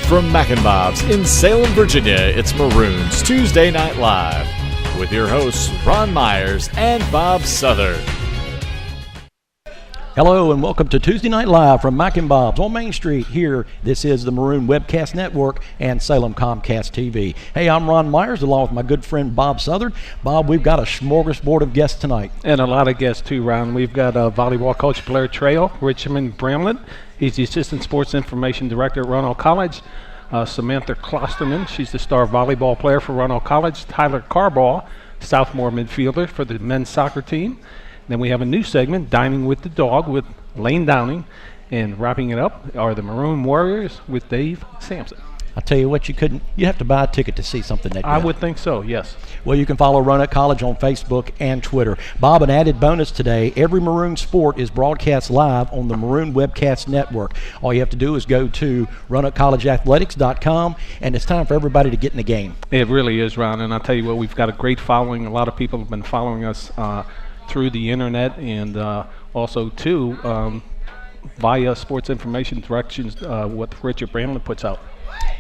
From Mac and Bob's in Salem, Virginia, it's Maroons Tuesday Night Live with your hosts Ron Myers and Bob Southern. Hello and welcome to Tuesday Night Live from Mac and Bob's on Main Street here. This is the Maroon Webcast Network and Salem Comcast TV. Hey, I'm Ron Myers along with my good friend Bob Southern. Bob, we've got a smorgasbord of guests tonight. And a lot of guests too, Ron. We've got volleyball coach Blair Trail, Richmond Bramlett. He's the Assistant Sports Information Director at Roanoke College. Samantha Klosterman, she's the star volleyball player for Roanoke College. Tyler Carbaugh, sophomore midfielder for the men's soccer team. Then we have a new segment, Dining with the Dog, with Lane Downing. And wrapping it up are the Maroon Warriors with Dave Sampson. I'll tell you what, you have to buy a ticket to see something that good. I would think so, yes. Well, you can follow Roanoke College on Facebook and Twitter. Bob, an added bonus today, every Maroon sport is broadcast live on the Maroon Webcast Network. All you have to do is go to RoanokeCollegeAthletics.com, and it's time for everybody to get in the game. It really is, Ron, and I'll tell you what, we've got a great following. A lot of people have been following us through the internet and also, too, via Sports Information Directions, what Richard Bramlett puts out.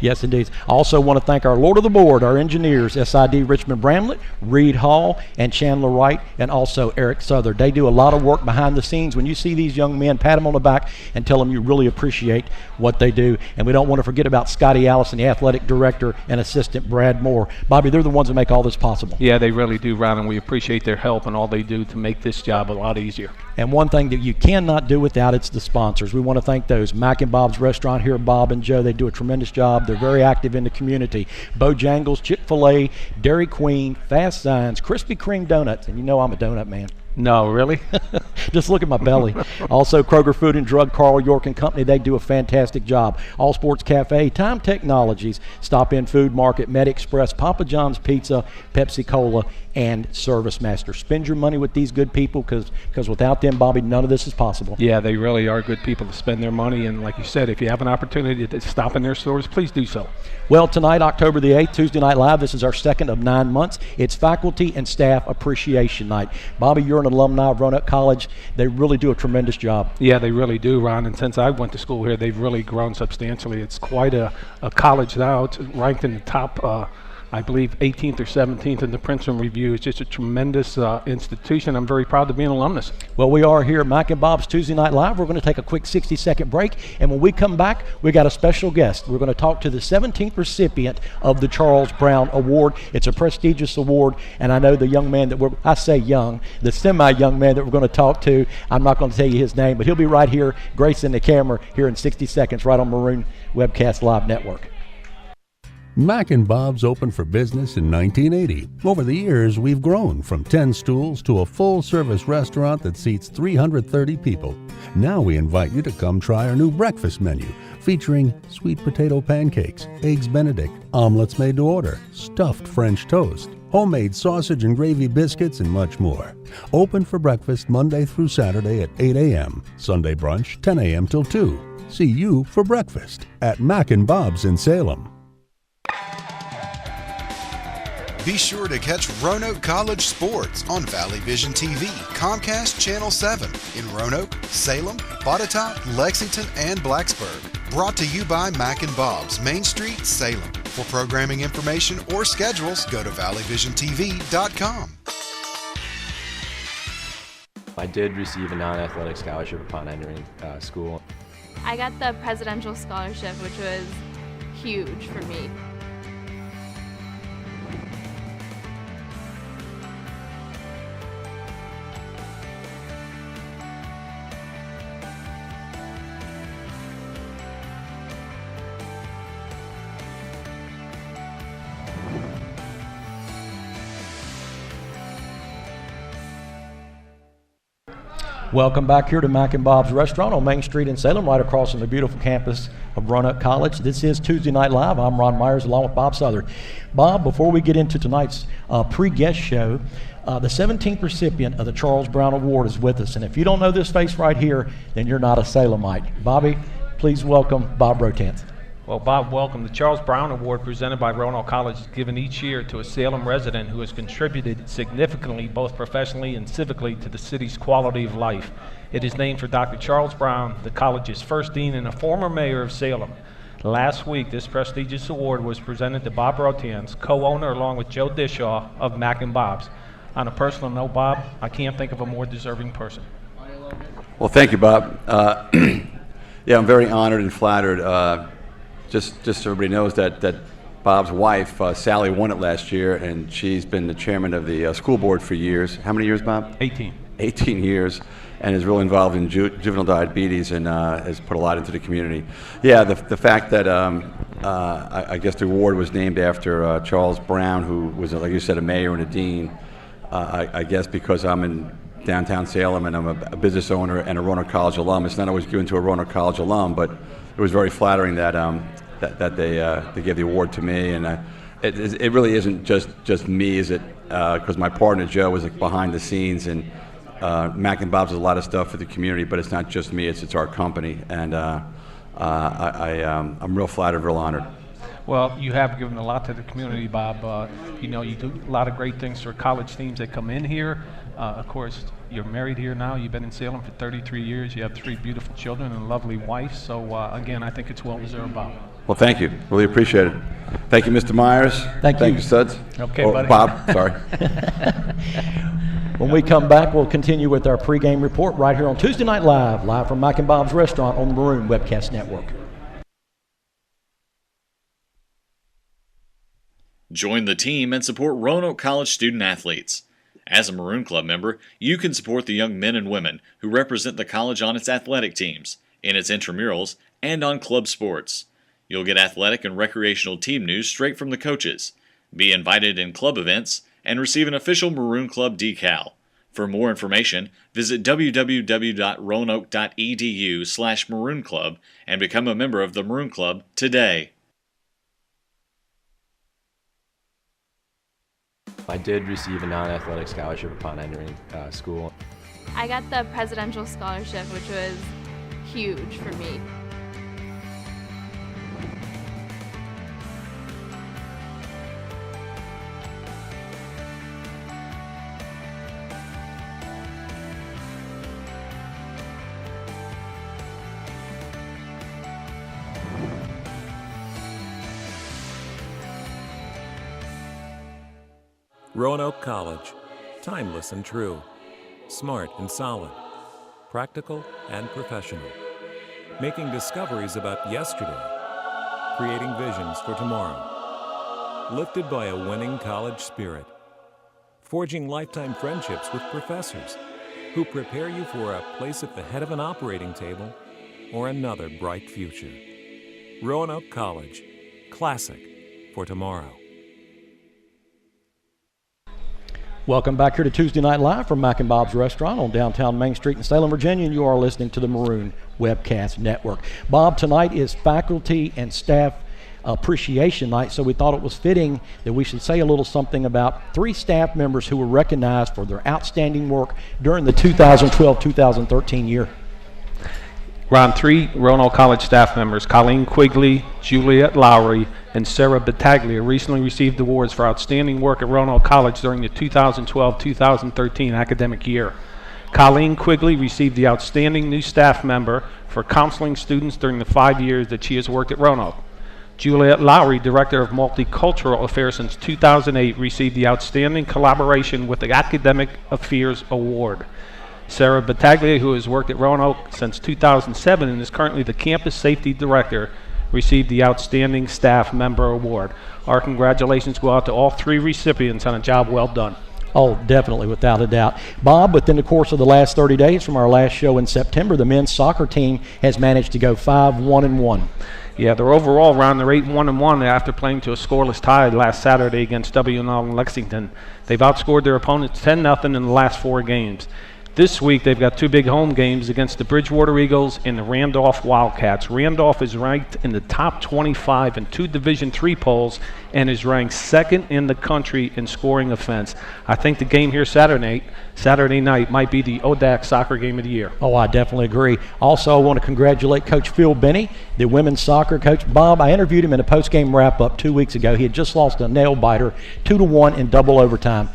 Yes, indeed. I also want to thank our Lord of the Board, our engineers, SID Richmond Bramlett, Reed Hall, and Chandler Wright, and also Eric Souther. They do a lot of work behind the scenes. When you see these young men, pat them on the back and tell them you really appreciate what they do. And we don't want to forget about Scotty Allison, the athletic director, and assistant Brad Moore. Bobby, they're the ones that make all this possible. Yeah, they really do, Ron, and we appreciate their help and all they do to make this job a lot easier. And one thing that you cannot do without, it's the sponsors. We want to thank those. Mac and Bob's Restaurant here, Bob and Joe, they do a tremendous job. They're very active in the community. Bojangles, Chick-fil-A, Dairy Queen, Fast Signs, Krispy Kreme Donuts, and you know I'm a donut man. No, really? Just look at my belly. Also, Kroger Food and Drug, Carl York and Company, they do a fantastic job. All Sports Cafe, Time Technologies, Stop In Food Market, Med Express, Papa John's Pizza, Pepsi Cola, and Service Master. Spend your money with these good people because without them, Bobby, none of this is possible. Yeah, they really are good people to spend their money. And like you said, if you have an opportunity to stop in their stores, please do so. Well, tonight, October the 8th, Tuesday Night Live, this is our second of 9 months. It's Faculty and Staff Appreciation Night. Bobby, you're an alumni of Roanoke College. They really do a tremendous job. Yeah, they really do, Ron. And since I went to school here, they've really grown substantially. It's quite a college now. It's ranked in the top I believe 18th or 17th in the Princeton Review. It's just a tremendous institution. I'm very proud to be an alumnus. Well, we are here at Mac and Bob's Tuesday Night Live. We're going to take a quick 60-second break, and when we come back, we got a special guest. We're going to talk to the 17th recipient of the Charles Brown Award. It's a prestigious award, and I know the young man that I say young, the semi-young man that we're going to talk to, I'm not going to tell you his name, but he'll be right here, gracing the camera here in 60 seconds, right on Maroon Webcast Live Network. Mac and Bob's opened for business in 1980. Over the years, we've grown from 10 stools to a full-service restaurant that seats 330 people. Now we invite you to come try our new breakfast menu, featuring sweet potato pancakes, eggs Benedict, omelets made to order, stuffed French toast, homemade sausage and gravy biscuits, and much more. Open for breakfast Monday through Saturday at 8 a.m., Sunday brunch 10 a.m. till 2. See you for breakfast at Mac and Bob's in Salem. Be sure to catch Roanoke College Sports on Valley Vision TV, Comcast Channel 7 in Roanoke, Salem, Botetourt, Lexington, and Blacksburg. Brought to you by Mac and Bob's, Main Street, Salem. For programming information or schedules, go to valleyvisiontv.com. I did receive a non-athletic scholarship upon entering school. I got the presidential scholarship, which was huge for me. Welcome back here to Mac and Bob's Restaurant on Main Street in Salem, right across from the beautiful campus of Roanoke College. This is Tuesday Night Live. I'm Ron Myers along with Bob Southern. Bob, before we get into tonight's pre-guest show, the 17th recipient of the Charles Brown Award is with us. And if you don't know this face right here, then you're not a Salemite. Bobby, please welcome Bob Rotanz. Well, Bob, welcome. The Charles Brown Award presented by Roanoke College is given each year to a Salem resident who has contributed significantly, both professionally and civically, to the city's quality of life. It is named for Dr. Charles Brown, the college's first dean and a former mayor of Salem. Last week, this prestigious award was presented to Bob Rotans, co-owner along with Joe Dishaw of Mac and Bob's. On a personal note, Bob, I can't think of a more deserving person. Well, thank you, Bob. Yeah, I'm very honored and flattered. Just so everybody knows that Bob's wife, Sally, won it last year, and she's been the chairman of the school board for years. How many years, Bob? 18. 18 years, and is really involved in juvenile diabetes and has put a lot into the community. Yeah, the fact that I guess the award was named after Charles Brown, who was, like you said, a mayor and a dean. I guess because I'm in downtown Salem and I'm a business owner and a Roanoke College alum. It's not always given to a Roanoke College alum, but it was very flattering that that they gave the award to me, and it really isn't just me, is it? Because my partner Joe was behind the scenes, and Mac and Bob's does a lot of stuff for the community, but it's not just me; it's our company, and I'm real flattered, real honored. Well, you have given a lot to the community, Bob. You do a lot of great things for college teams that come in here. Of course, you're married here now. You've been in Salem for 33 years. You have 3 beautiful children and a lovely wife. So, again, I think it's well-deserved, Bob. Well, thank you. Really appreciate it. Thank you, Mr. Myers. Thank you, Suds. Okay, or buddy. Bob, sorry. When we come back, we'll continue with our pregame report right here on Tuesday Night live from Mac and Bob's Restaurant on the Maroon Webcast Network. Join the team and support Roanoke College student athletes. As a Maroon Club member, you can support the young men and women who represent the college on its athletic teams, in its intramurals, and on club sports. You'll get athletic and recreational team news straight from the coaches, be invited in club events, and receive an official Maroon Club decal. For more information, visit www.roanoke.edu/Maroon Club and become a member of the Maroon Club today. I did receive a non-athletic scholarship upon entering school. I got the presidential scholarship, which was huge for me. Roanoke College, timeless and true, smart and solid, practical and professional, making discoveries about yesterday, creating visions for tomorrow, lifted by a winning college spirit, forging lifetime friendships with professors who prepare you for a place at the head of an operating table or another bright future. Roanoke College, classic for tomorrow. Welcome back here to Tuesday Night Live from Mac and Bob's Restaurant on downtown Main Street in Salem, Virginia, and you are listening to the Maroon Webcast Network. Bob, tonight is Faculty and Staff Appreciation Night, so we thought it was fitting that we should say a little something about 3 staff members who were recognized for their outstanding work during the 2012-2013 year. Ron, 3 Roanoke College staff members, Colleen Quigley, Juliet Lowry, and Sarah Battaglia, recently received awards for outstanding work at Roanoke College during the 2012-2013 academic year. Colleen Quigley received the Outstanding New Staff Member for counseling students during the 5 years that she has worked at Roanoke. Juliet Lowry, Director of Multicultural Affairs since 2008, received the Outstanding Collaboration with the Academic Affairs Award. Sarah Battaglia, who has worked at Roanoke since 2007 and is currently the Campus Safety Director, received the Outstanding Staff Member Award. Our congratulations go out to all 3 recipients on a job well done. Oh, definitely, without a doubt. Bob, within the course of the last 30 days from our last show in September, the men's soccer team has managed to go 5-1-1. Yeah, they're overall around. They're 8-1-1 after playing to a scoreless tie last Saturday against W&L in Lexington. They've outscored their opponents 10-0 in the last 4 games. This week, they've got 2 big home games against the Bridgewater Eagles and the Randolph Wildcats. Randolph is ranked in the top 25 in 2 Division III polls and is ranked 2nd in the country in scoring offense. I think the game here Saturday night might be the ODAC soccer game of the year. Oh, I definitely agree. Also, I want to congratulate Coach Phil Benny, the women's soccer coach. Bob, I interviewed him in a post-game wrap-up 2 weeks ago. He had just lost a nail-biter 2-1 in double overtime.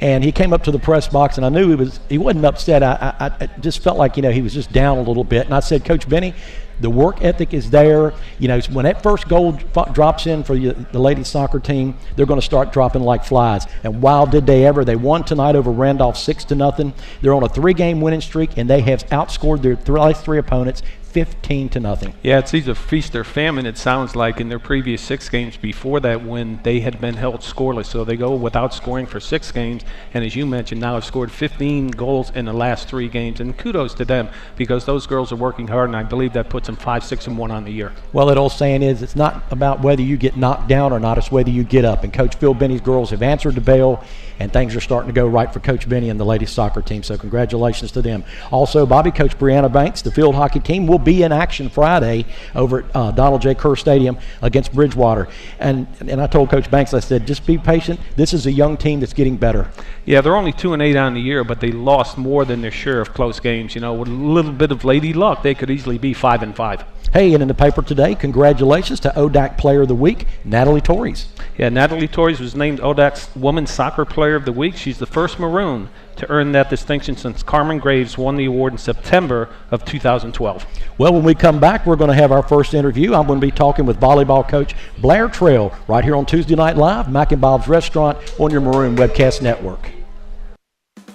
And he came up to the press box, and I knew he wasn't upset. I just felt like, he was just down a little bit. And I said, Coach Benny, The work ethic is there. You know, when that first goal drops in for the ladies soccer team, they're going to start dropping like flies. And wow, did they ever. They won tonight over Randolph 6-0. They're on a 3-game winning streak, and they have outscored their last 3 opponents 15-0. Yeah, it's either feast or famine, it sounds like. In their previous 6 games before that win, they had been held scoreless. So they go without scoring for 6 games. And as you mentioned, now have scored 15 goals in the last 3 games. And kudos to them, because those girls are working hard, and I believe that puts them 5-6-1 on the year. Well, that old saying is, it's not about whether you get knocked down or not, it's whether you get up. And Coach Phil Benny's girls have answered the bell, and things are starting to go right for Coach Benny and the ladies soccer team. So congratulations to them. Also, Bobby, Coach Brianna Banks, the field hockey team, will be in action Friday over at Donald J. Kerr Stadium against Bridgewater. And I told Coach Banks, I said, just be patient. This is a young team that's getting better. Yeah, they're only 2-8 on the year, but they lost more than their share of close games. You know, with a little bit of lady luck, they could easily be 5-5. Hey, and in the paper today, congratulations to ODAC Player of the Week, Natalie Torres. Yeah, Natalie Torres was named ODAC's Women's Soccer Player of the Week. She's the first Maroon to earn that distinction since Carmen Graves won the award in September of 2012. Well, when we come back, we're going to have our first interview. I'm going to be talking with volleyball coach Blair Trail right here on Tuesday Night Live, Mac and Bob's Restaurant on your Maroon Webcast Network.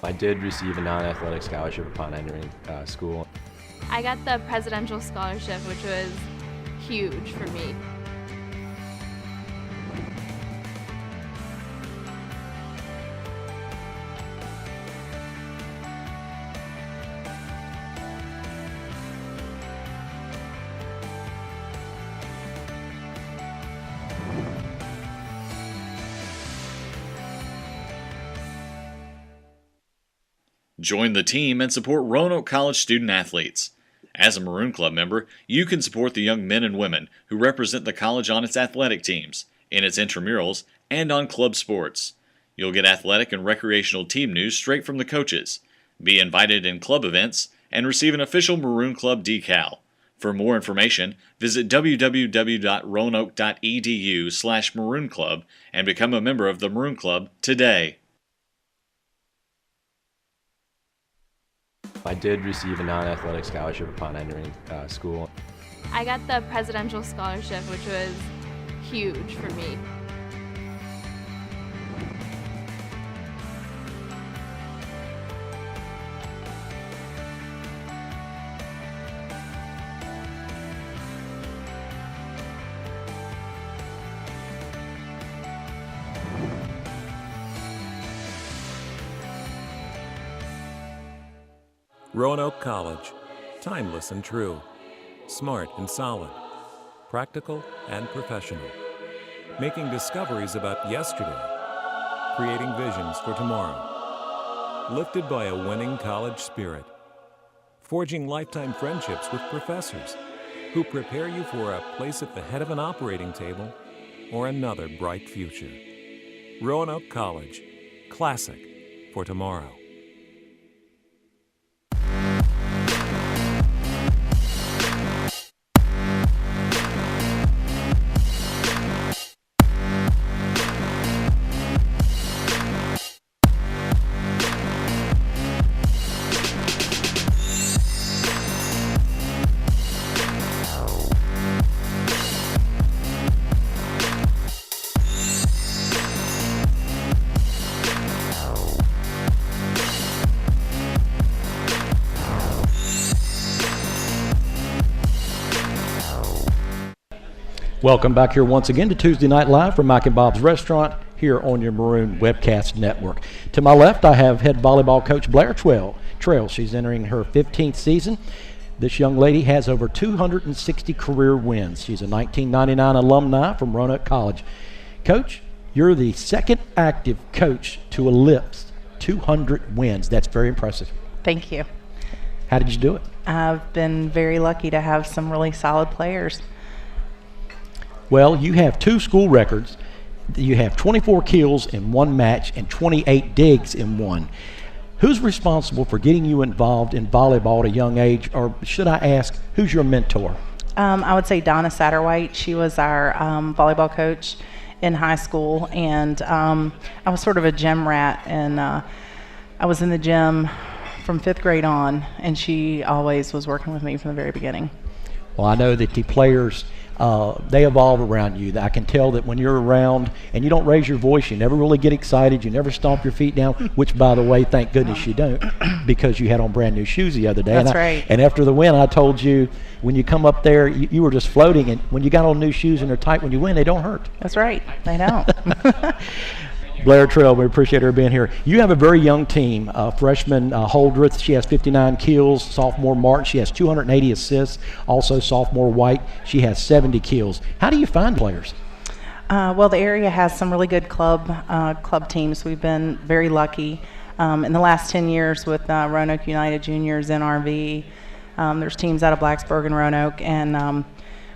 I did receive a non-athletic scholarship upon entering school. I got the presidential scholarship, which was huge for me. Join the team and support Roanoke College student athletes. As a Maroon Club member, you can support the young men and women who represent the college on its athletic teams, in its intramurals, and on club sports. You'll get athletic and recreational team news straight from the coaches, be invited in club events, and receive an official Maroon Club decal. For more information, visit www.roanoke.edu/Maroon Club and become a member of the Maroon Club today. I did receive a non-athletic scholarship upon entering school. I got the presidential scholarship, which was huge for me. Roanoke College. Timeless and true. Smart and solid. Practical and professional. Making discoveries about yesterday. Creating visions for tomorrow. Lifted by a winning college spirit. Forging lifetime friendships with professors who prepare you for a place at the head of an operating table or another bright future. Roanoke College. Classic for tomorrow. Welcome back here once again to Tuesday Night Live from Mac and Bob's Restaurant here on your Maroon Webcast Network. To my left, I have head volleyball coach Blair Trail. She's entering her 15th season. This young lady has over 260 career wins. She's a 1999 alumni from Roanoke College. Coach, you're the second active coach to ellipse 200 wins. That's very impressive. Thank you. How did you do it? I've been very lucky to have some really solid players. Well, you have 2 school records. You have 24 kills in 1 match and 28 digs in 1. Who's responsible for getting you involved in volleyball at a young age, or should I ask, who's your mentor? I would say Donna Satterwhite. She was our volleyball coach in high school, and I was sort of a gym rat, and I was in the gym from 5th grade on, and she always was working with me from the very beginning. Well, I know that the players, they evolve around you. I can tell that when you're around and you don't raise your voice, you never really get excited, you never stomp your feet down, which, by the way, thank goodness you don't, because you had on brand new shoes the other day. That's right. And after the win, I told you, when you come up there, you were just floating, and when you got on new shoes and they're tight, when you win, they don't hurt. That's right. They don't. Blair Trail, we appreciate her being here. You have a very young team. Freshman Holdreth, she has 59 kills. Sophomore Martin, she has 280 assists. Also sophomore White, she has 70 kills. How do you find players? Well, the area has some really good club teams. We've been very lucky. In the last 10 years with Roanoke United Juniors, NRV, there's teams out of Blacksburg and Roanoke, and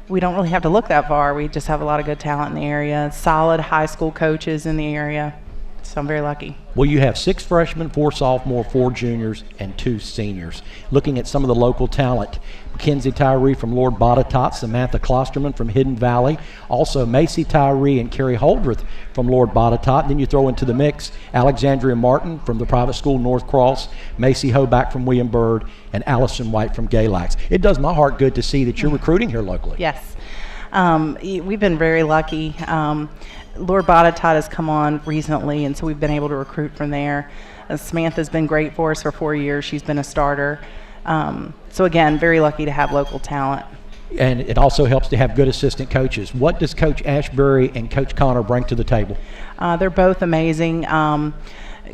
we don't really have to look that far. We just have a lot of good talent in the area, solid high school coaches in the area, so I'm very lucky. Well, you have 6 freshmen, 4 sophomore, 4 juniors, and 2 seniors. Looking at some of the local talent, Mackenzie Tyree from Lord Botetourt, Samantha Klosterman from Hidden Valley, also Macy Tyree and Carrie Holdreth from Lord Botetourt. Then you throw into the mix Alexandria Martin from the private school North Cross, Macy Hoback from William Byrd, and Allison White from Galax. It does my heart good to see that you're recruiting here locally. Yes. We've been very lucky. Lord Botetourt has come on recently, and so we've been able to recruit from there. Samantha's been great for us for 4 years. She's been a starter. So again, very lucky to have local talent. And it also helps to have good assistant coaches. What does Coach Ashbury and Coach Connor bring to the table? They're both amazing.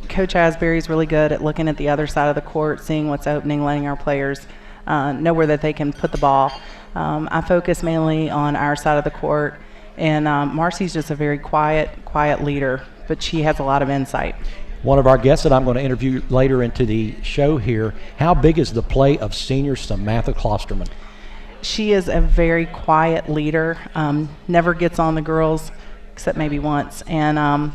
Coach Asbury is really good at looking at the other side of the court, seeing what's opening, letting our players know where that they can put the ball. I focus mainly on our side of the court, and Marcy's just a very quiet leader, but she has a lot of insight. One of our guests that I'm going to interview later into the show here, how big is the play of senior Samantha Klosterman? She is a very quiet leader, never gets on the girls except maybe once, and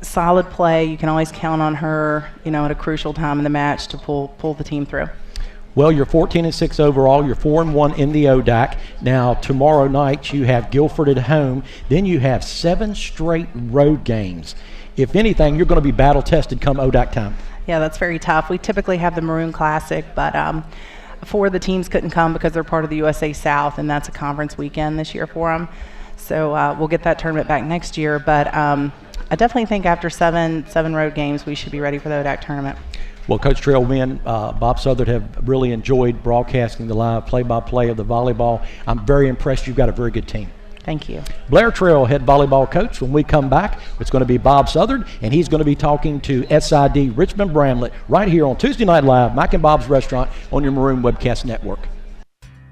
solid play. You can always count on her, at a crucial time in the match to pull the team through. Well, you're 14-6 overall. You're 4-1 in the ODAC. Now, tomorrow night you have Guilford at home. Then you have 7 straight road games. If anything, you're going to be battle-tested come ODAC time. Yeah, that's very tough. We typically have the Maroon Classic, but 4 of the teams couldn't come because they're part of the USA South, and that's a conference weekend this year for them. So we'll get that tournament back next year. But I definitely think after seven road games, we should be ready for the ODAC tournament. Well, Coach Trail, me and Bob Southern have really enjoyed broadcasting the live play-by-play of the volleyball. I'm very impressed. You've got a very good team. Thank you. Blair Trail, head volleyball coach. When we come back, it's going to be Bob Southern, and he's going to be talking to SID Richmond Bramlett right here on Tuesday Night Live, Mac and Bob's Restaurant on your Maroon Webcast Network.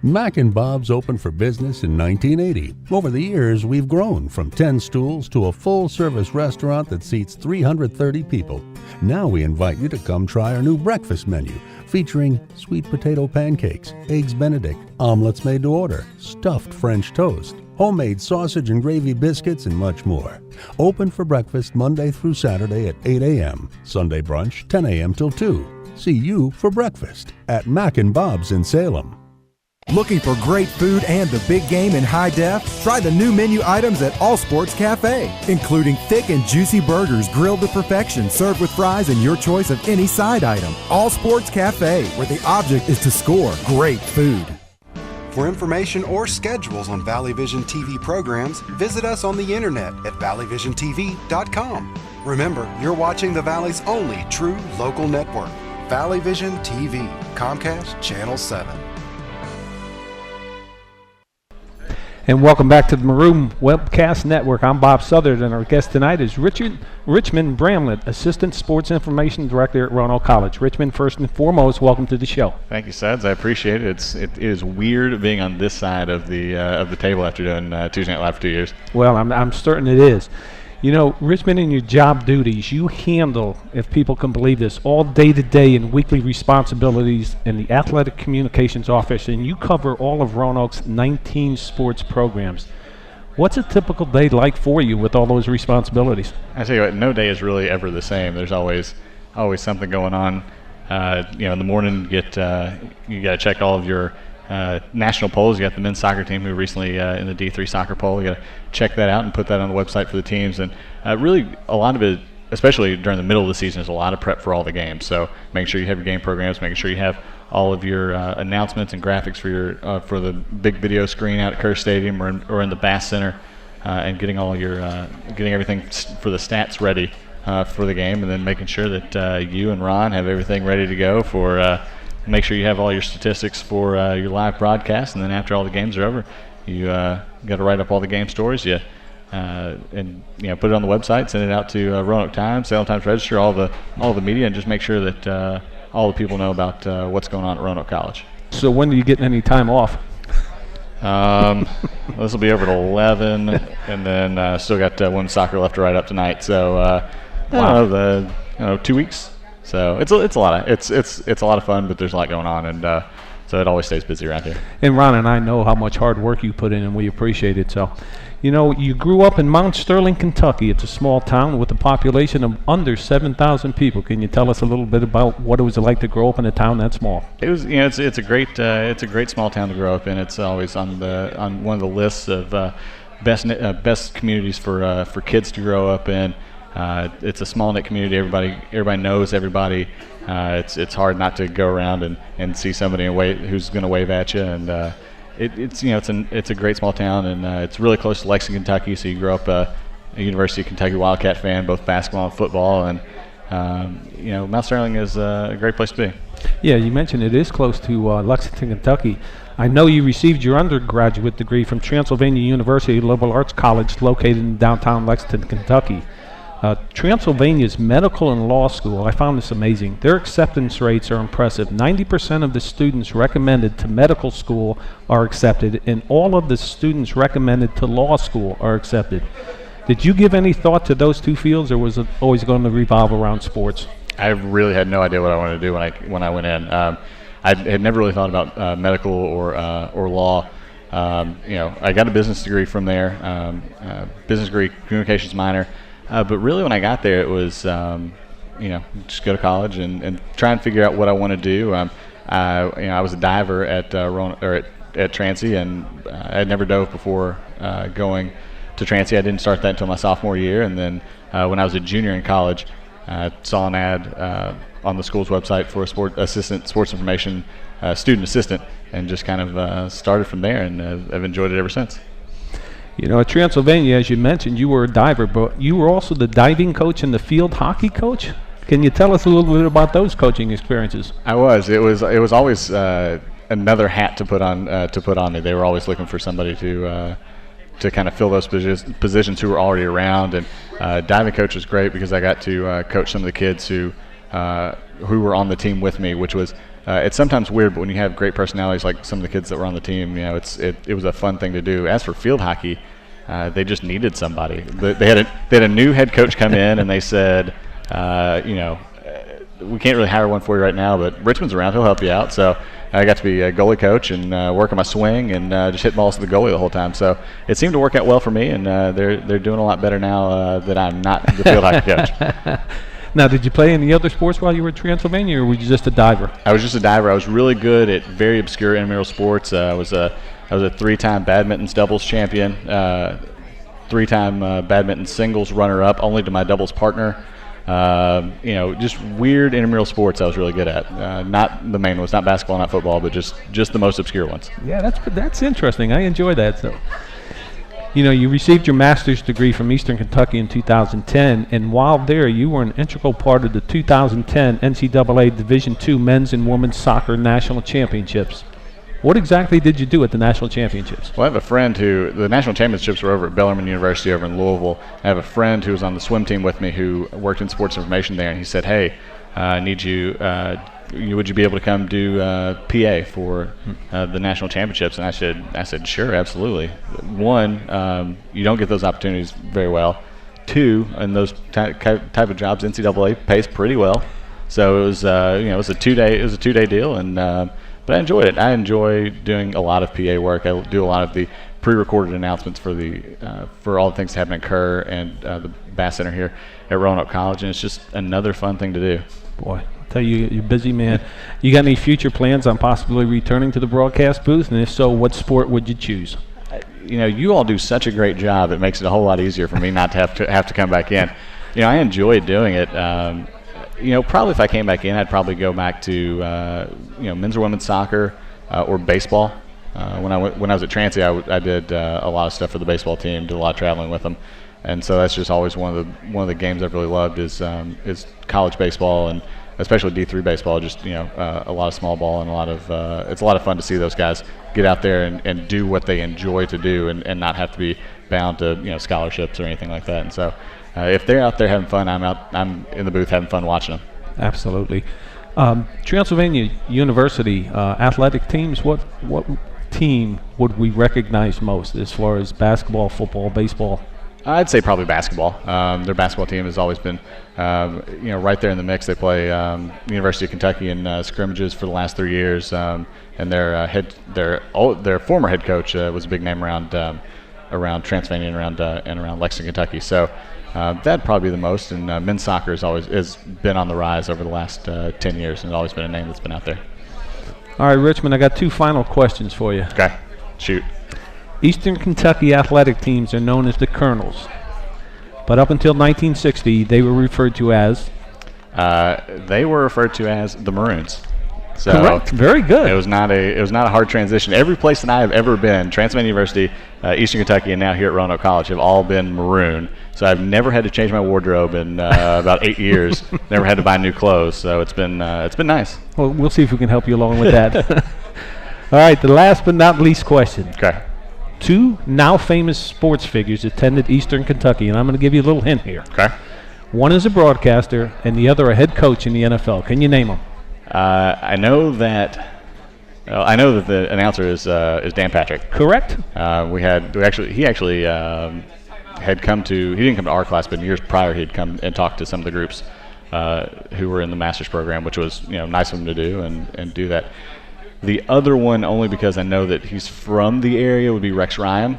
Mac and Bob's opened for business in 1980. Over the years, we've grown from 10 stools to a full-service restaurant that seats 330 people. Now we invite you to come try our new breakfast menu, featuring sweet potato pancakes, eggs Benedict, omelets made to order, stuffed French toast, homemade sausage and gravy biscuits, and much more. Open for breakfast Monday through Saturday at 8 a.m., Sunday brunch 10 a.m. till 2. See you for breakfast at Mac and Bob's in Salem. Looking for great food and the big game in high def? Try the new menu items at All Sports Cafe, including thick and juicy burgers grilled to perfection, served with fries and your choice of any side item. All Sports Cafe, where the object is to score great food. For information or schedules on Valley Vision TV programs, visit us on the internet at valleyvisiontv.com. Remember, you're watching the Valley's only true local network, Valley Vision TV, Comcast Channel 7. And welcome back to the Maroon Webcast Network. I'm Bob Southern, and our guest tonight is Richmond Bramlett, Assistant Sports Information Director at Roanoke College. Richmond, first and foremost, welcome to the show. Thank you, Suds. I appreciate it. It is weird being on this side of the table after doing Tuesday Night Live for 2 years. Well, I'm certain it is. You know, Richmond, in your job duties, you handle, if people can believe this, all day-to-day and weekly responsibilities in the Athletic Communications Office, and you cover all of Roanoke's 19 sports programs. What's a typical day like for you with all those responsibilities? I tell you what, no day is really ever the same. There's always something going on. In the morning, you got to check all of your national polls. You got the men's soccer team who recently in the D3 soccer poll. You got to check that out and put that on the website for the teams. And really, a lot of it especially during the middle of the season, is a lot of prep for all the games. So making sure you have your game programs, making sure you have all of your announcements and graphics for your for the big video screen out at Kerr Stadium or in the Bass Center, and getting all your getting everything for the stats ready for the game, and then making sure that you and Ron have everything ready to go for. Make sure you have all your statistics for your live broadcast, and then after all the games are over, you got to write up all the game stories. And put it on the website, send it out to Roanoke Times, Salem Times Register, all the media, and just make sure that all the people know about what's going on at Roanoke College. So when do you get any time off? This will be over at 11, and then still got women's soccer left to write up tonight. So wow, 2 weeks. So it's a lot of it's a lot of fun, but there's a lot going on, and so it always stays busy around here. And Ron and I know how much hard work you put in, and we appreciate it. So, you grew up in Mount Sterling, Kentucky. It's a small town with a population of under 7,000 people. Can you tell us a little bit about what it was like to grow up in a town that small? It was, it's a great small town to grow up in. It's always on one of the lists of best communities for kids to grow up in. It's a small knit community. Everybody knows everybody. It's hard not to go around and see somebody who's going to wave at you. And it's a great small town, and it's really close to Lexington, Kentucky. So you grow up a University of Kentucky Wildcat fan, both basketball and football, and Mount Sterling is a great place to be. Yeah, you mentioned it is close to Lexington, Kentucky. I know you received your undergraduate degree from Transylvania University Liberal Arts College, located in downtown Lexington, Kentucky. Transylvania's medical and law school, I found this amazing. Their acceptance rates are impressive. 90% of the students recommended to medical school are accepted, and all of the students recommended to law school are accepted. Did you give any thought to those two fields, or was it always going to revolve around sports? I really had no idea what I wanted to do when I went in. I had never really thought about medical or law. I got a business degree from there, business degree, communications minor. But really, when I got there, it was, just go to college and try and figure out what I want to do. I was a diver at Transy, and I had never dove before going to Transy. I didn't start that until my sophomore year, and then when I was a junior in college, I saw an ad on the school's website for a sports information student assistant, and just kind of started from there, and I've enjoyed it ever since. At Transylvania, as you mentioned, you were a diver, but you were also the diving coach and the field hockey coach. Can you tell us a little bit about those coaching experiences? I was. It was always another hat to put on me. They were always looking for somebody to kind of fill those positions who were already around. And diving coach was great because I got to coach some of the kids who were on the team with me, which was. It's sometimes weird, but when you have great personalities like some of the kids that were on the team, it was a fun thing to do. As for field hockey, they just needed somebody. They had a new head coach come in, and they said, we can't really hire one for you right now, but Richmond's around; he'll help you out. So I got to be a goalie coach and work on my swing and just hit balls to the goalie the whole time. So it seemed to work out well for me, and they're doing a lot better now that I'm not the field hockey coach. Now, did you play any other sports while you were at Transylvania, or were you just a diver? I was just a diver. I was really good at very obscure intramural sports. I was a 3-time badminton doubles champion, 3-time badminton singles runner-up, only to my doubles partner. Just weird intramural sports I was really good at. Not the main ones, not basketball, not football, but just the most obscure ones. Yeah, that's interesting. I enjoy that. So. You received your master's degree from Eastern Kentucky in 2010, and while there, you were an integral part of the 2010 NCAA Division II Men's and Women's Soccer National Championships. What exactly did you do at the National Championships? Well, I have a friend the National Championships were over at Bellarmine University over in Louisville. I have a friend who was on the swim team with me who worked in sports information there, and he said, hey, I need you, would you be able to come do PA for the national championships? And I said, sure, absolutely. One, you don't get those opportunities very well. Two, in those type of jobs, NCAA pays pretty well. So it was, it was a 2-day deal, and but I enjoyed it. I enjoy doing a lot of PA work. I do a lot of the pre-recorded announcements for all the things that happen at Kerr and the Bass Center here at Roanoke College, and it's just another fun thing to do. Boy, I tell you, you're a busy man. You got any future plans on possibly returning to the broadcast booth? And if so, what sport would you choose? You all do such a great job. It makes it a whole lot easier for me not to have to come back in. I enjoy doing it. Probably if I came back in, I'd probably go back to men's or women's soccer or baseball. When I was at Transy, I did a lot of stuff for the baseball team, did a lot of traveling with them, and so that's just always one of the games I've really loved is college baseball, and especially D3 baseball. Just a lot of small ball and it's a lot of fun to see those guys get out there and do what they enjoy to do and not have to be bound to scholarships or anything like that. And so if they're out there having fun, I'm in the booth having fun watching them. Absolutely. Transylvania University athletic teams. What team would we recognize most as far as basketball, football, baseball? I'd say probably basketball. Their basketball team has always been, right there in the mix. They play the University of Kentucky in scrimmages for the last 3 years, and their former head coach was a big name around Transylvania and around Lexington, Kentucky. So that'd probably be the most. And men's soccer has been on the rise over the last 10 years, and always been a name that's been out there. All right, Richmond, I got 2 final questions for you. Okay, shoot. Eastern Kentucky athletic teams are known as the Colonels, but up until 1960, they were referred to as? the Maroons. So correct. Very good. It was not a hard transition. Every place that I have ever been, Transylvania University, Eastern Kentucky, and now here at Roanoke College, have all been maroon. So I've never had to change my wardrobe in about 8 years. Never had to buy new clothes. So it's been nice. Well, we'll see if we can help you along with that. All right. The last but not least question. Okay. 2 now famous sports figures attended Eastern Kentucky, and I'm going to give you a little hint here. Okay. One is a broadcaster, and the other a head coach in the NFL. Can you name them? I know that the announcer is Dan Patrick. Correct. He actually had come to. He didn't come to our class, but years prior he'd come and talked to some of the groups who were in the master's program, which was nice of him to do and do that. The other one, only because I know that he's from the area, would be Rex Ryan.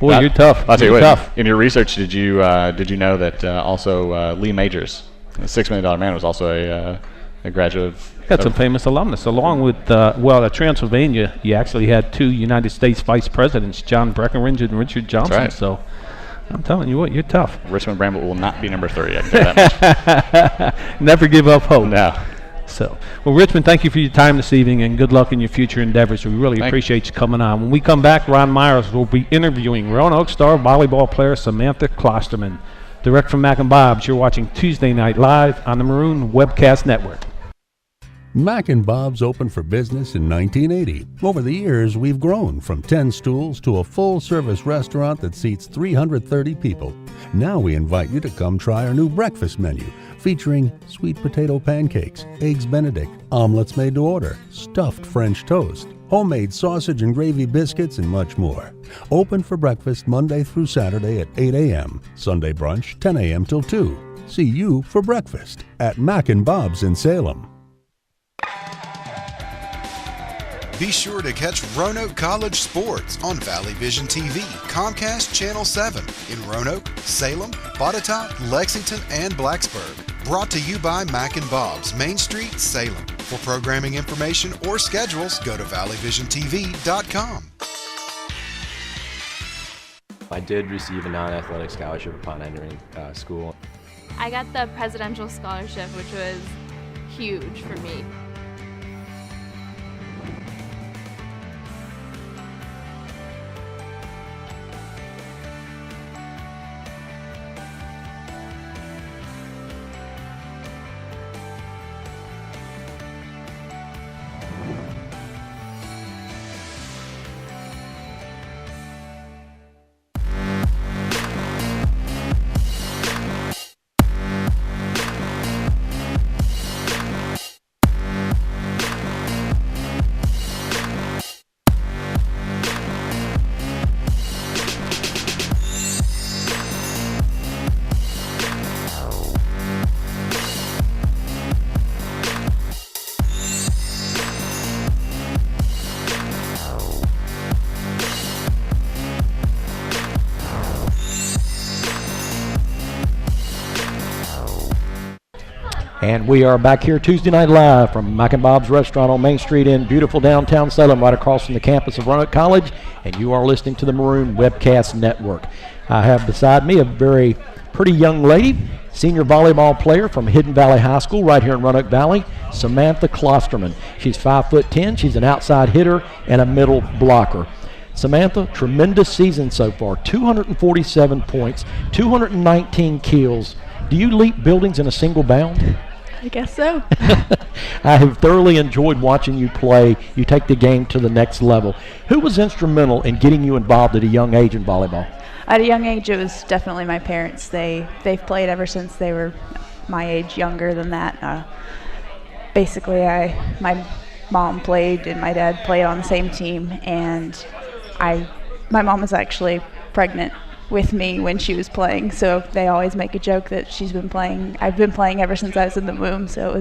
Boy, you're tough. I'll tell you what. Tough. In your research, did you know that also Lee Majors, the $6 Million Man, was also a graduate of... Got some famous alumnus. Along with, at Transylvania, you actually had 2 United States vice presidents, John Breckinridge and Richard Johnson. Right. So I'm telling you what, you're tough. Richmond Bramble will not be number 3, I can tell you that much. Never give up hope. No. So, well, Richmond, thank you for your time this evening, and good luck in your future endeavors. We really appreciate you coming on. When we come back, Ron Myers will be interviewing Roanoke star volleyball player Samantha Klosterman. Direct from Mac and Bob's, you're watching Tuesday Night Live on the Maroon Webcast Network. Mac and Bob's opened for business in 1980. Over the years, we've grown from 10 stools to a full-service restaurant that seats 330 people. Now we invite you to come try our new breakfast menu, featuring sweet potato pancakes, eggs Benedict, omelets made to order, stuffed French toast, homemade sausage and gravy biscuits, and much more. Open for breakfast Monday through Saturday at 8 a.m., Sunday brunch 10 a.m. till 2. See you for breakfast at Mac and Bob's in Salem. Be sure to catch Roanoke College sports on Valley Vision TV, Comcast Channel 7 in Roanoke, Salem, Botetourt, Lexington, and Blacksburg. Brought to you by Mac and Bob's, Main Street, Salem. For programming information or schedules, go to valleyvisiontv.com. I did receive a non-athletic scholarship upon entering school. I got the presidential scholarship, which was huge for me. And we are back here Tuesday Night Live from Mac and Bob's Restaurant on Main Street in beautiful downtown Salem, right across from the campus of Roanoke College. And you are listening to the Maroon Webcast Network. I have beside me a very pretty young lady, senior volleyball player from Hidden Valley High School right here in Roanoke Valley, Samantha Klosterman. She's 5'10". She's an outside hitter and a middle blocker. Samantha, tremendous season so far, 247 points, 219 kills. Do you leap buildings in a single bound? I guess so. I have thoroughly enjoyed watching you play. You take the game to the next level. Who was instrumental in getting you involved at a young age in volleyball? At a young age, it was definitely my parents. They've played ever since they were my age, younger than that. Basically, my mom played and my dad played on the same team, and my mom was actually pregnant with me when she was playing, so they always make a joke that she's been playing. I've been playing ever since I was in the womb, so it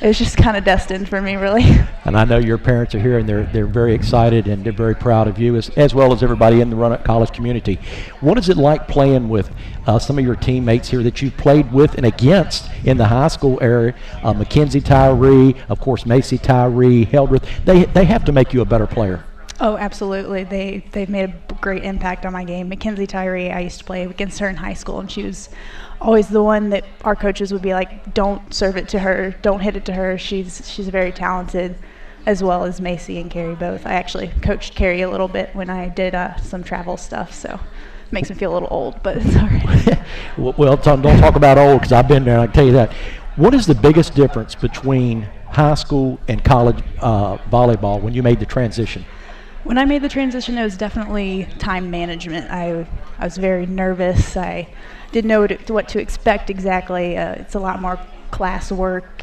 was just kind of destined for me, really. And I know your parents are here, and they're very excited and they're very proud of you, as well as everybody in the Roanoke College community. What is it like playing with some of your teammates here that you've played with and against in the high school area? Mackenzie Tyree, of course, Macy Tyree, Heldreth. They have to make you a better player. Oh, absolutely. They've made a great impact on my game. Mackenzie Tyree, I used to play against her in high school, and she was always the one that our coaches would be like, don't serve it to her, don't hit it to her. She's very talented, as well as Macy and Carrie both. I actually coached Carrie a little bit when I did some travel stuff, so it makes me feel a little old, but it's all right. Well, don't talk about old, because I've been there, and I can tell you that. What is the biggest difference between high school and college volleyball when you made the transition? When I made the transition, it was definitely time management. I was very nervous. I didn't know what to expect exactly. It's a lot more class work.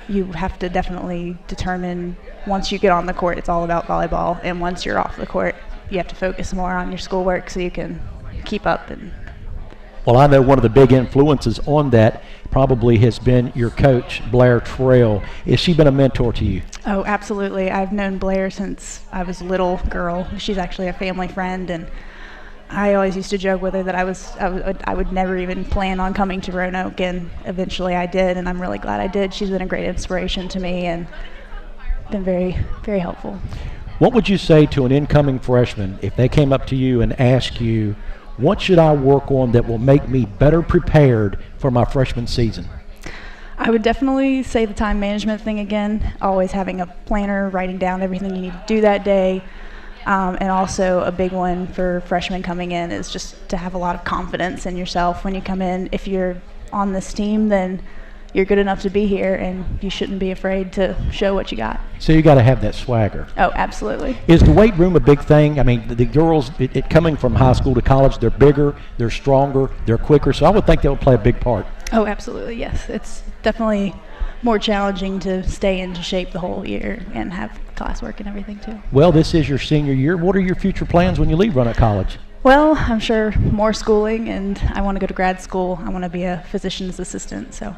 You have to definitely determine, once you get on the court, it's all about volleyball, and once you're off the court, you have to focus more on your schoolwork so you can keep up. Well, I know one of the big influences on that probably has been your coach, Blair Trail. Has she been a mentor to you? Oh, absolutely. I've known Blair since I was a little girl. She's actually a family friend, and I always used to joke with her that I would never even plan on coming to Roanoke, and eventually I did, and I'm really glad I did. She's been a great inspiration to me and been very, very helpful. What would you say to an incoming freshman if they came up to you and asked you, what should I work on that will make me better prepared for my freshman season? I would definitely say the time management thing again, always having a planner, writing down everything you need to do that day. And also a big one for freshmen coming in is just to have a lot of confidence in yourself when you come in. If you're on this team, then you're good enough to be here, and you shouldn't be afraid to show what you got. So you got to have that swagger. Oh, absolutely. Is the weight room a big thing? I mean, the girls, coming from high school to college, they're bigger, they're stronger, they're quicker, so I would think that would play a big part. Oh, absolutely, yes. It's definitely more challenging to stay into shape the whole year and have classwork and everything, too. Well, this is your senior year. What are your future plans when you leave Roanoke College? Well, I'm sure more schooling, and I want to go to grad school. I want to be a physician's assistant, so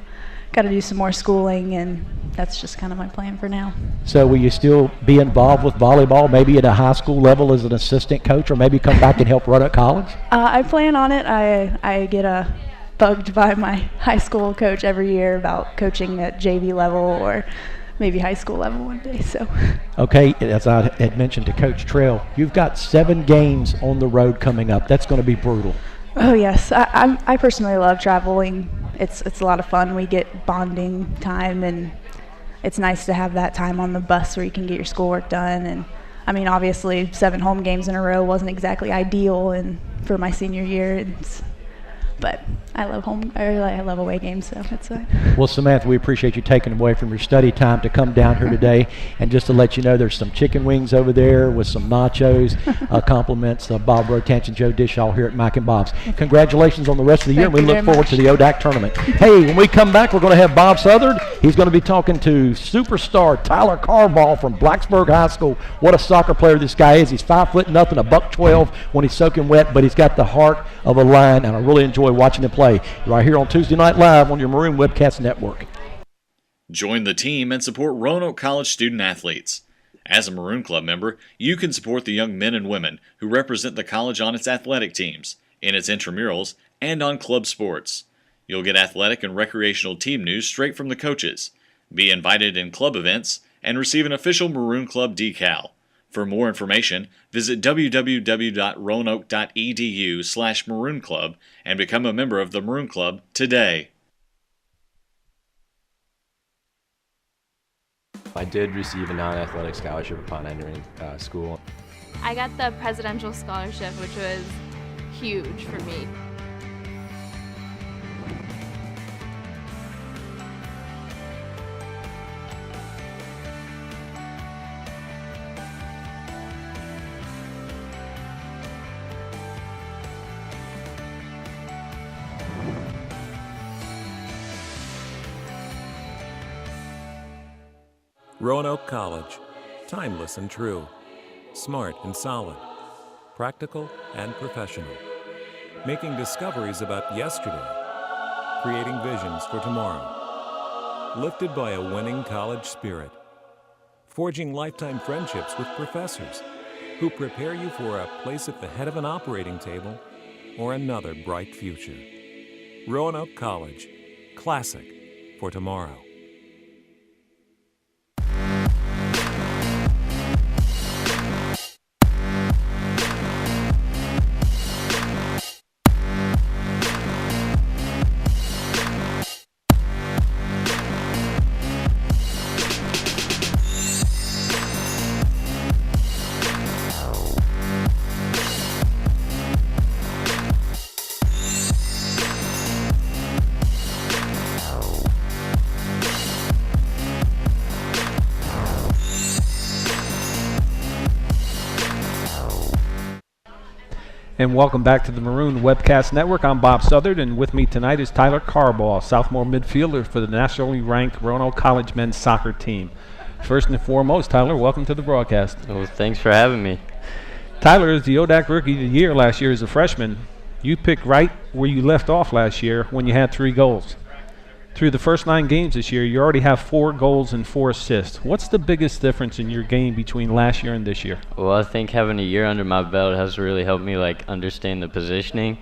got to do some more schooling, and that's just kind of my plan for now. So will you still be involved with volleyball, maybe at a high school level as an assistant coach, or maybe come back and help Roanoke College? I plan on it. I get bugged by my high school coach every year about coaching at JV level or maybe high school level one day. So. Okay, as I had mentioned to Coach Trail, you've got 7 games on the road coming up. That's going to be brutal. Oh yes, I personally love traveling. It's a lot of fun. We get bonding time, and it's nice to have that time on the bus where you can get your schoolwork done. And I mean, obviously, 7 home games in a row wasn't exactly ideal, and for my senior year, but I love I love away games, so it's fine. Well, Samantha, we appreciate you taking away from your study time to come down here today. And just to let you know, there's some chicken wings over there with some nachos, compliments of Bob Rotanch and Joe Dishaw here at Mike and Bob's. Congratulations on the rest of the year, and we look forward to the ODAC tournament. Hey, when we come back, we're going to have Bob Southard. He's going to be talking to superstar Tyler Carball from Blacksburg High School. What a soccer player this guy is. He's 5'0", $112 when he's soaking wet, but he's got the heart of a lion, and I really enjoy watching him play right here on Tuesday Night Live on your Maroon Webcast Network. Join the team and support Roanoke College student athletes. As a Maroon Club member, you can support the young men and women who represent the college on its athletic teams, in its intramurals, and on club sports. You'll get athletic and recreational team news straight from the coaches, be invited in club events, and receive an official Maroon Club decal. For more information, visit www.roanoke.edu/Maroon Club and become a member of the Maroon Club today. I did receive a non-athletic scholarship upon entering school. I got the presidential scholarship, which was huge for me. Roanoke College. Timeless and true. Smart and solid. Practical and professional. Making discoveries about yesterday. Creating visions for tomorrow. Lifted by a winning college spirit. Forging lifetime friendships with professors who prepare you for a place at the head of an operating table or another bright future. Roanoke College. Classic for tomorrow. And welcome back to the Maroon Webcast Network. I'm Bob Southard, and with me tonight is Tyler Carbaugh, sophomore midfielder for the nationally ranked Roanoke College men's soccer team. First and foremost, Tyler, welcome to the broadcast. Well, thanks for having me. Tyler is the ODAC Rookie of the Year last year as a freshman. You picked right where you left off last year when you had 3 goals. Through the first 9 games this year, you already have 4 goals and 4 assists. What's the biggest difference in your game between last year and this year? Well, I think having a year under my belt has really helped me understand the positioning,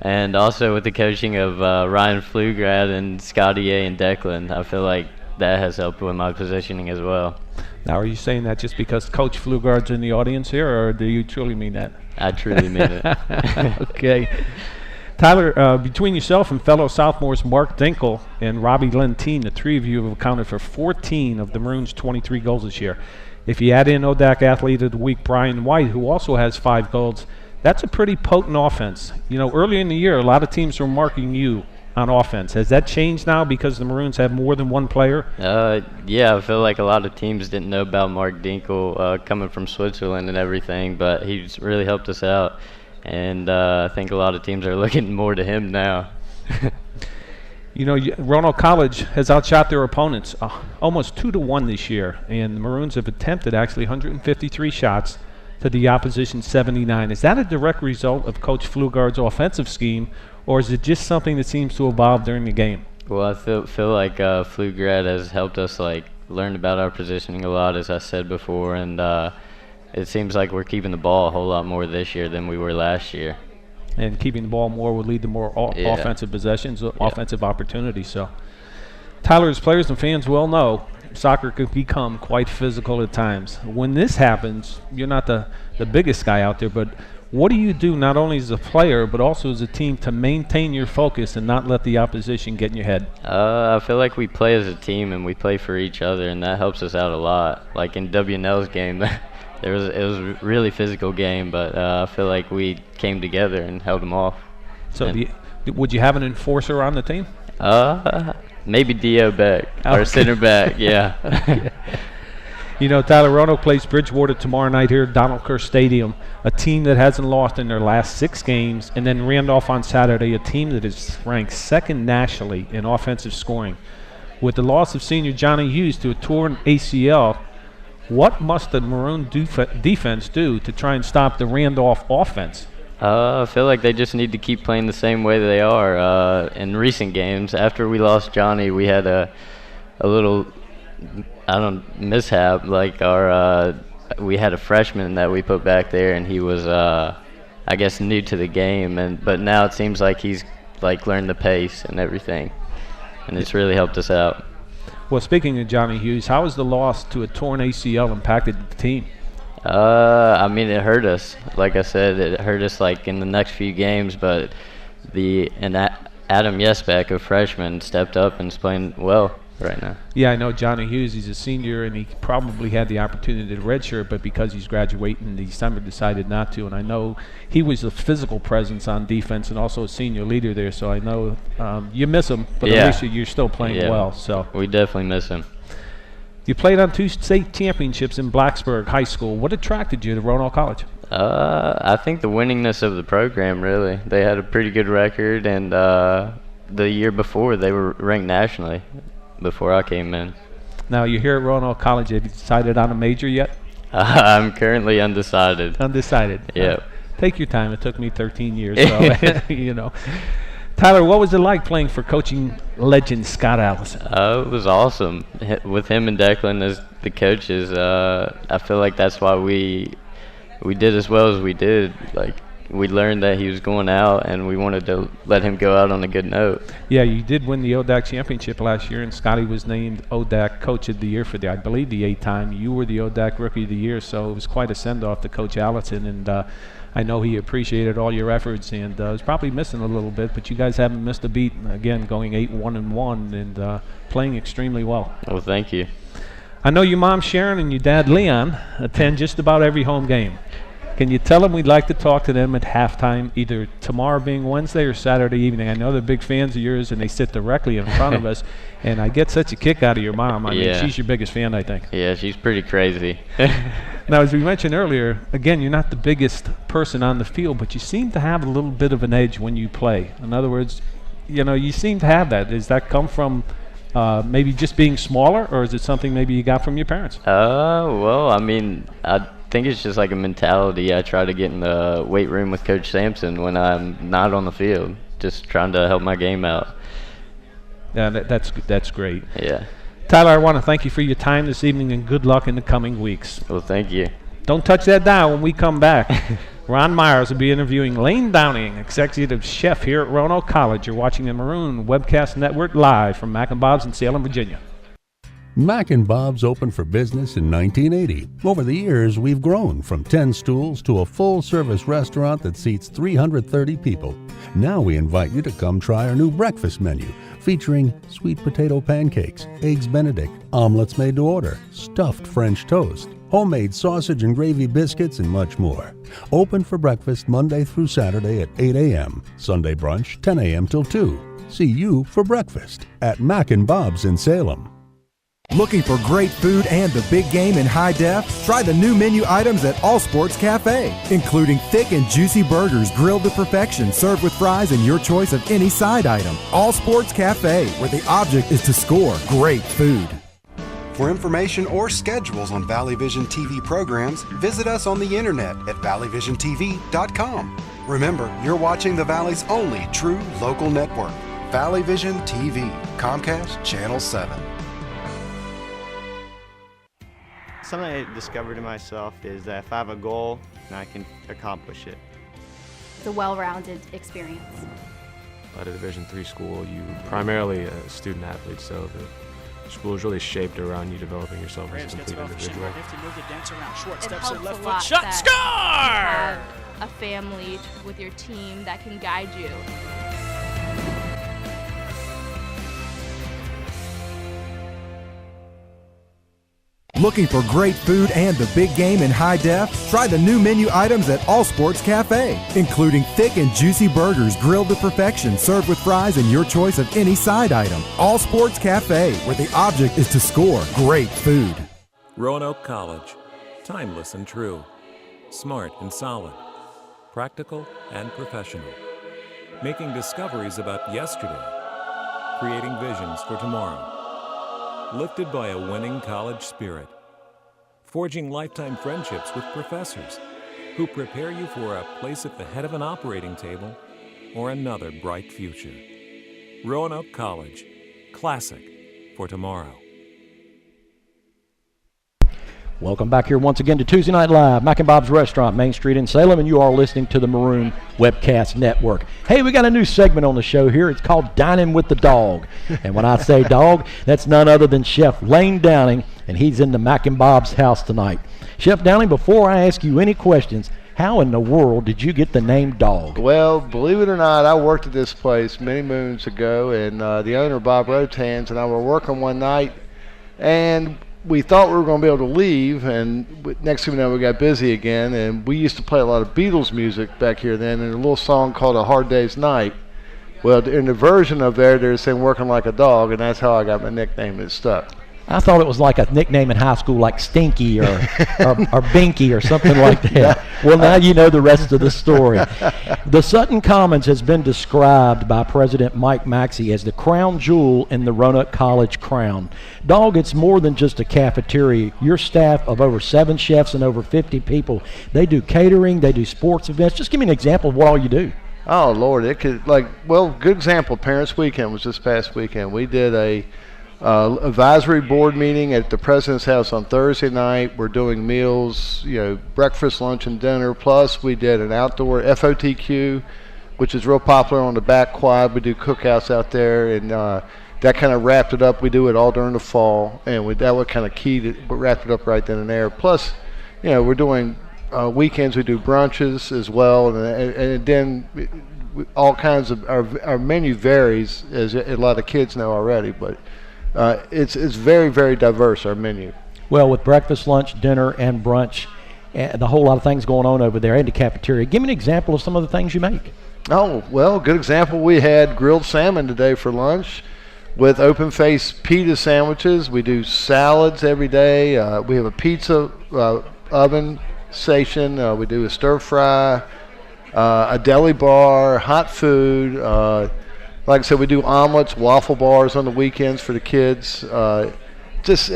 and also with the coaching of Ryan Pflugrad and Scotty A. and Declan, I feel like that has helped with my positioning as well. Now, are you saying that just because Coach Pflugrad's in the audience here, or do you truly mean that? I truly mean it. Okay. Tyler, between yourself and fellow sophomores Mark Dinkel and Robbie Lentine, the 3 of you have accounted for 14 of the Maroons' 23 goals this year. If you add in ODAC Athlete of the Week Brian White, who also has 5 goals, that's a pretty potent offense. You know, earlier in the year, a lot of teams were marking you on offense. Has that changed now because the Maroons have more than one player? Yeah, I feel like a lot of teams didn't know about Mark Dinkel coming from Switzerland and everything, but he's really helped us out. And I think a lot of teams are looking more to him now. You know, Roanoke College has outshot their opponents almost 2-1 this year, and the Maroons have attempted actually 153 shots to the opposition's 79. Is that a direct result of Coach Pflugrad's offensive scheme, or is it just something that seems to evolve during the game? Well, I feel like Pflugrad has helped us learn about our positioning a lot, as I said before, and it seems like we're keeping the ball a whole lot more this year than we were last year. And keeping the ball more would lead to more offensive possessions, offensive opportunities. So, Tyler, as players and fans well know, soccer can become quite physical at times. When this happens, you're not the biggest guy out there, but what do you do not only as a player but also as a team to maintain your focus and not let the opposition get in your head? I feel like we play as a team and we play for each other, and that helps us out a lot. Like in WNL's game, it was a really physical game, but I feel like we came together and held them off. So would you have an enforcer on the team? Maybe Dio Beck, our center back, yeah. You know, Tyler, Roanoke plays Bridgewater tomorrow night here at Donald Kerr Stadium, a team that hasn't lost in their last 6 games, and then Randolph on Saturday, a team that is ranked 2nd nationally in offensive scoring. With the loss of senior Johnny Hughes to a torn ACL, what must the Maroon defense do to try and stop the Randolph offense? I feel like they just need to keep playing the same way they are in recent games. After we lost Johnny, we had a little, mishap. Like we had a freshman that we put back there, and he was, I guess, new to the game. But now it seems like he's learned the pace and everything, and it's really helped us out. Well, speaking of Johnny Hughes, how has the loss to a torn ACL impacted the team? I mean, it hurt us. Like I said, it hurt us like in the next few games, but Adam Yesbeck, a freshman, stepped up and is playing well right now. Yeah, I know Johnny Hughes, he's a senior, and he probably had the opportunity to redshirt, but because he's graduating in December, decided not to. And I know he was a physical presence on defense and also a senior leader there, so I know you miss him, but at least you're still playing well. So we definitely miss him. You played on 2 state championships in Blacksburg High School. What attracted you to Roanoke College? I think the winningness of the program, really. They had a pretty good record, and the year before they were ranked nationally before I came in. Now, you're here at Roanoke College. Have you decided on a major yet? I'm currently undecided. Undecided. Yeah. Take your time. It took me 13 years, so, you know. Tyler, what was it like playing for coaching legend Scott Allison? It was awesome. With him and Declan as the coaches, I feel like that's why we did as well as we did. Like, we learned that he was going out, and we wanted to let him go out on a good note. Yeah, you did win the ODAC championship last year, and Scotty was named ODAC Coach of the Year for I believe the 8th time. You were the ODAC Rookie of the Year, so it was quite a send-off to Coach Allison, and I know he appreciated all your efforts, and was probably missing a little bit, but you guys haven't missed a beat. Again, going 8-1-1 and playing extremely well. Well, thank you. I know your mom Sharon and your dad Leon attend just about every home game. Can you tell them we'd like to talk to them at halftime, either tomorrow being Wednesday or Saturday evening? I know they're big fans of yours, and they sit directly in front of us, and I get such a kick out of your mom. I mean, she's your biggest fan, I think. Yeah, she's pretty crazy. Now, as we mentioned earlier, again, you're not the biggest person on the field, but you seem to have a little bit of an edge when you play. In other words, you know, you seem to have that. Does that come from maybe just being smaller, or is it something maybe you got from your parents? Well, I mean, I think it's just like a mentality. I try to get in the weight room with Coach Sampson when I'm not on the field, just trying to help my game out. Yeah, that's great. Yeah. Tyler, I want to thank you for your time this evening, and good luck in the coming weeks. Well, thank you. Don't touch that dial when we come back. Ron Myers will be interviewing Lane Downing, executive chef here at Roanoke College. You're watching the Maroon Webcast Network live from Mac and Bob's in Salem, Virginia. Mac and Bob's opened for business in 1980. Over the years, we've grown from 10 stools to a full-service restaurant that seats 330 people. Now we invite you to come try our new breakfast menu, featuring sweet potato pancakes, eggs Benedict, omelets made to order, stuffed French toast, homemade sausage and gravy biscuits, and much more. Open for breakfast Monday through Saturday at 8 a.m., Sunday brunch 10 a.m. till 2. See you for breakfast at Mac and Bob's in Salem. Looking for great food and the big game in high def? Try the new menu items at All Sports Cafe, including thick and juicy burgers grilled to perfection, served with fries and your choice of any side item. All Sports Cafe, where the object is to score great food. For information or schedules on Valley Vision TV programs, visit us on the internet at valleyvisiontv.com. Remember, you're watching the Valley's only true local network, Valley Vision TV, Comcast Channel 7. Something I discovered in myself is that if I have a goal, then I can accomplish it. It's a well-rounded experience. At a Division III school, you primarily a student athlete, so the school is really shaped around you developing yourself as a complete individual. It helps a lot that you have a family with your team that can guide you. Looking for great food and the big game in high def? Try the new menu items at All Sports Cafe, including thick and juicy burgers grilled to perfection, served with fries and your choice of any side item. All Sports Cafe, where the object is to score great food. Roanoke College. Timeless and true. Smart and solid. Practical and professional. Making discoveries about yesterday. Creating visions for tomorrow. Lifted by a winning college spirit. Forging lifetime friendships with professors who prepare you for a place at the head of an operating table or another bright future. Roanoke College. Classic for tomorrow. Welcome back here once again to Tuesday Night Live, Mac and Bob's Restaurant, Main Street in Salem, and you are listening to the Maroon Webcast Network. Hey, we got a new segment on the show here. It's called Dining with the Dog. And when I say dog, that's none other than Chef Lane Downing, and he's in the Mac and Bob's house tonight. Chef Downing, before I ask you any questions, how in the world did you get the name Dog? Well, believe it or not, I worked at this place many moons ago, and the owner, Bob Rotans, and I were working one night, and we thought we were going to be able to leave, and next thing we know, we got busy again, and we used to play a lot of Beatles music back here then, and a little song called A Hard Day's Night. Well, in the version of there, they're saying working like a dog, and that's how I got my nickname, and it stuck. I thought it was like a nickname in high school, like Stinky or Binky or something like that. Well, now you know the rest of the story. The Sutton Commons has been described by President Mike Maxey as the crown jewel in the Roanoke College crown. Dog, it's more than just a cafeteria. Your staff of over 7 chefs and over 50 people, they do catering, they do sports events. Just give me an example of what all you do. Oh, Lord, it could, good example, Parents Weekend was this past weekend. We did a advisory board meeting at the president's house on Thursday night. We're doing meals, breakfast, lunch, and dinner. Plus, we did an outdoor FOTQ, which is real popular on the back quad. We do cookouts out there, and that kind of wrapped it up. We do it all during the fall, and that would kind of keyed it, but wrapped it up right then and there. Plus, we're doing weekends. We do brunches as well, and then all kinds of our menu varies, as a lot of kids know already, but. It's very, very diverse, our menu. Well, with breakfast, lunch, dinner, and brunch, and a whole lot of things going on over there in the cafeteria, give me an example of some of the things you make. Oh, well, good example. We had grilled salmon today for lunch with open-face pita sandwiches. We do salads every day. We have a pizza oven station. We do a stir-fry, a deli bar, hot food. Like I said, we do omelets, waffle bars on the weekends for the kids. That's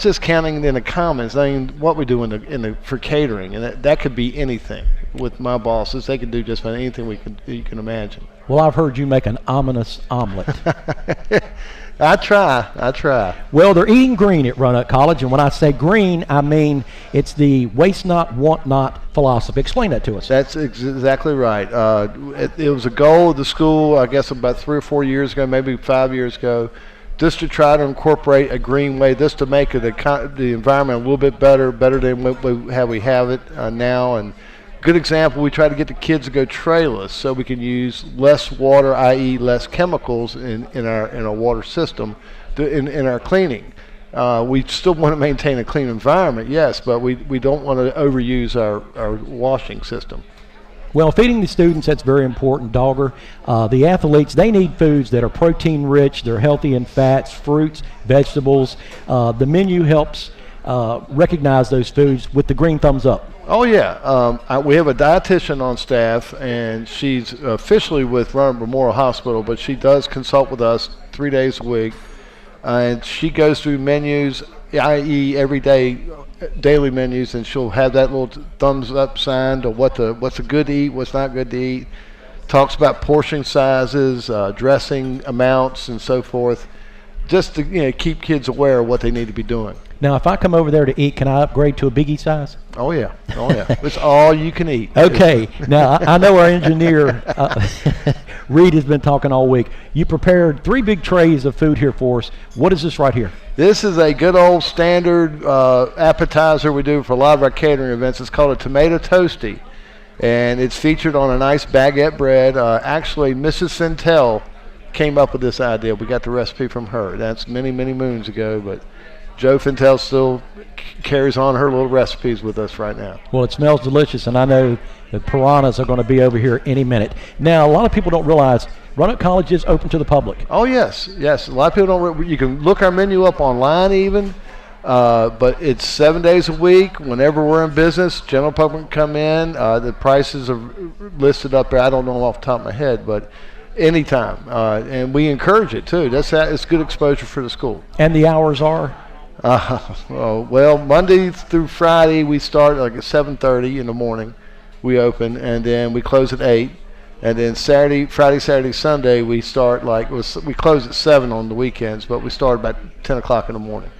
just counting in the Commons. I mean, what we do for catering, and that could be anything. With my bosses, they can do just about anything you can imagine. Well, I've heard you make an ominous omelet. I try. Well, they're eating green at Roanoke College, and when I say green, I mean it's the waste not, want not philosophy. Explain that to us. That's exactly right. It was a goal of the school, I guess about 3 or 4 years ago, maybe 5 years ago, just to try to incorporate a green way, just to make the environment a little bit better than how we have it now. And good example, we try to get the kids to go trailless so we can use less water, i.e. less chemicals in our water system in our cleaning. We still want to maintain a clean environment, yes, but we don't want to overuse our washing system. Well, feeding the students, that's very important, Dogger. The athletes, they need foods that are protein rich, they're healthy in fats, fruits, vegetables. The menu helps recognize those foods with the green thumbs up. Oh, yeah. We have a dietitian on staff, and she's officially with Roanoke Memorial Hospital, but she does consult with us 3 days a week. And she goes through menus, i.e. every day, daily menus, and she'll have that little thumbs up sign to what's good to eat, what's not good to eat. Talks about portion sizes, dressing amounts, and so forth, just to keep kids aware of what they need to be doing. Now, if I come over there to eat, can I upgrade to a biggie size? Oh, yeah. It's all you can eat. Okay. Now, I know our engineer, Reed, has been talking all week. You prepared 3 big trays of food here for us. What is this right here? This is a good old standard appetizer we do for a lot of our catering events. It's called a tomato toasty, and it's featured on a nice baguette bread. Actually, Mrs. Fintel came up with this idea. We got the recipe from her. That's many, many moons ago, but Joe Fintel still carries on her little recipes with us right now. Well, it smells delicious, and I know the piranhas are going to be over here any minute. Now, a lot of people don't realize Roanoke College is open to the public. Oh, yes. A lot of people don't. You can look our menu up online even, but it's 7 days a week. Whenever we're in business, general public can come in. The prices are listed up there. I don't know off the top of my head, but anytime. And we encourage it, too. It's good exposure for the school. And the hours are? Well, Monday through Friday we start like at 7:30 in the morning. We open, and then we close at 8. And then Friday, Saturday, Sunday we start we close at 7 on the weekends, but we start about 10 o'clock in the morning.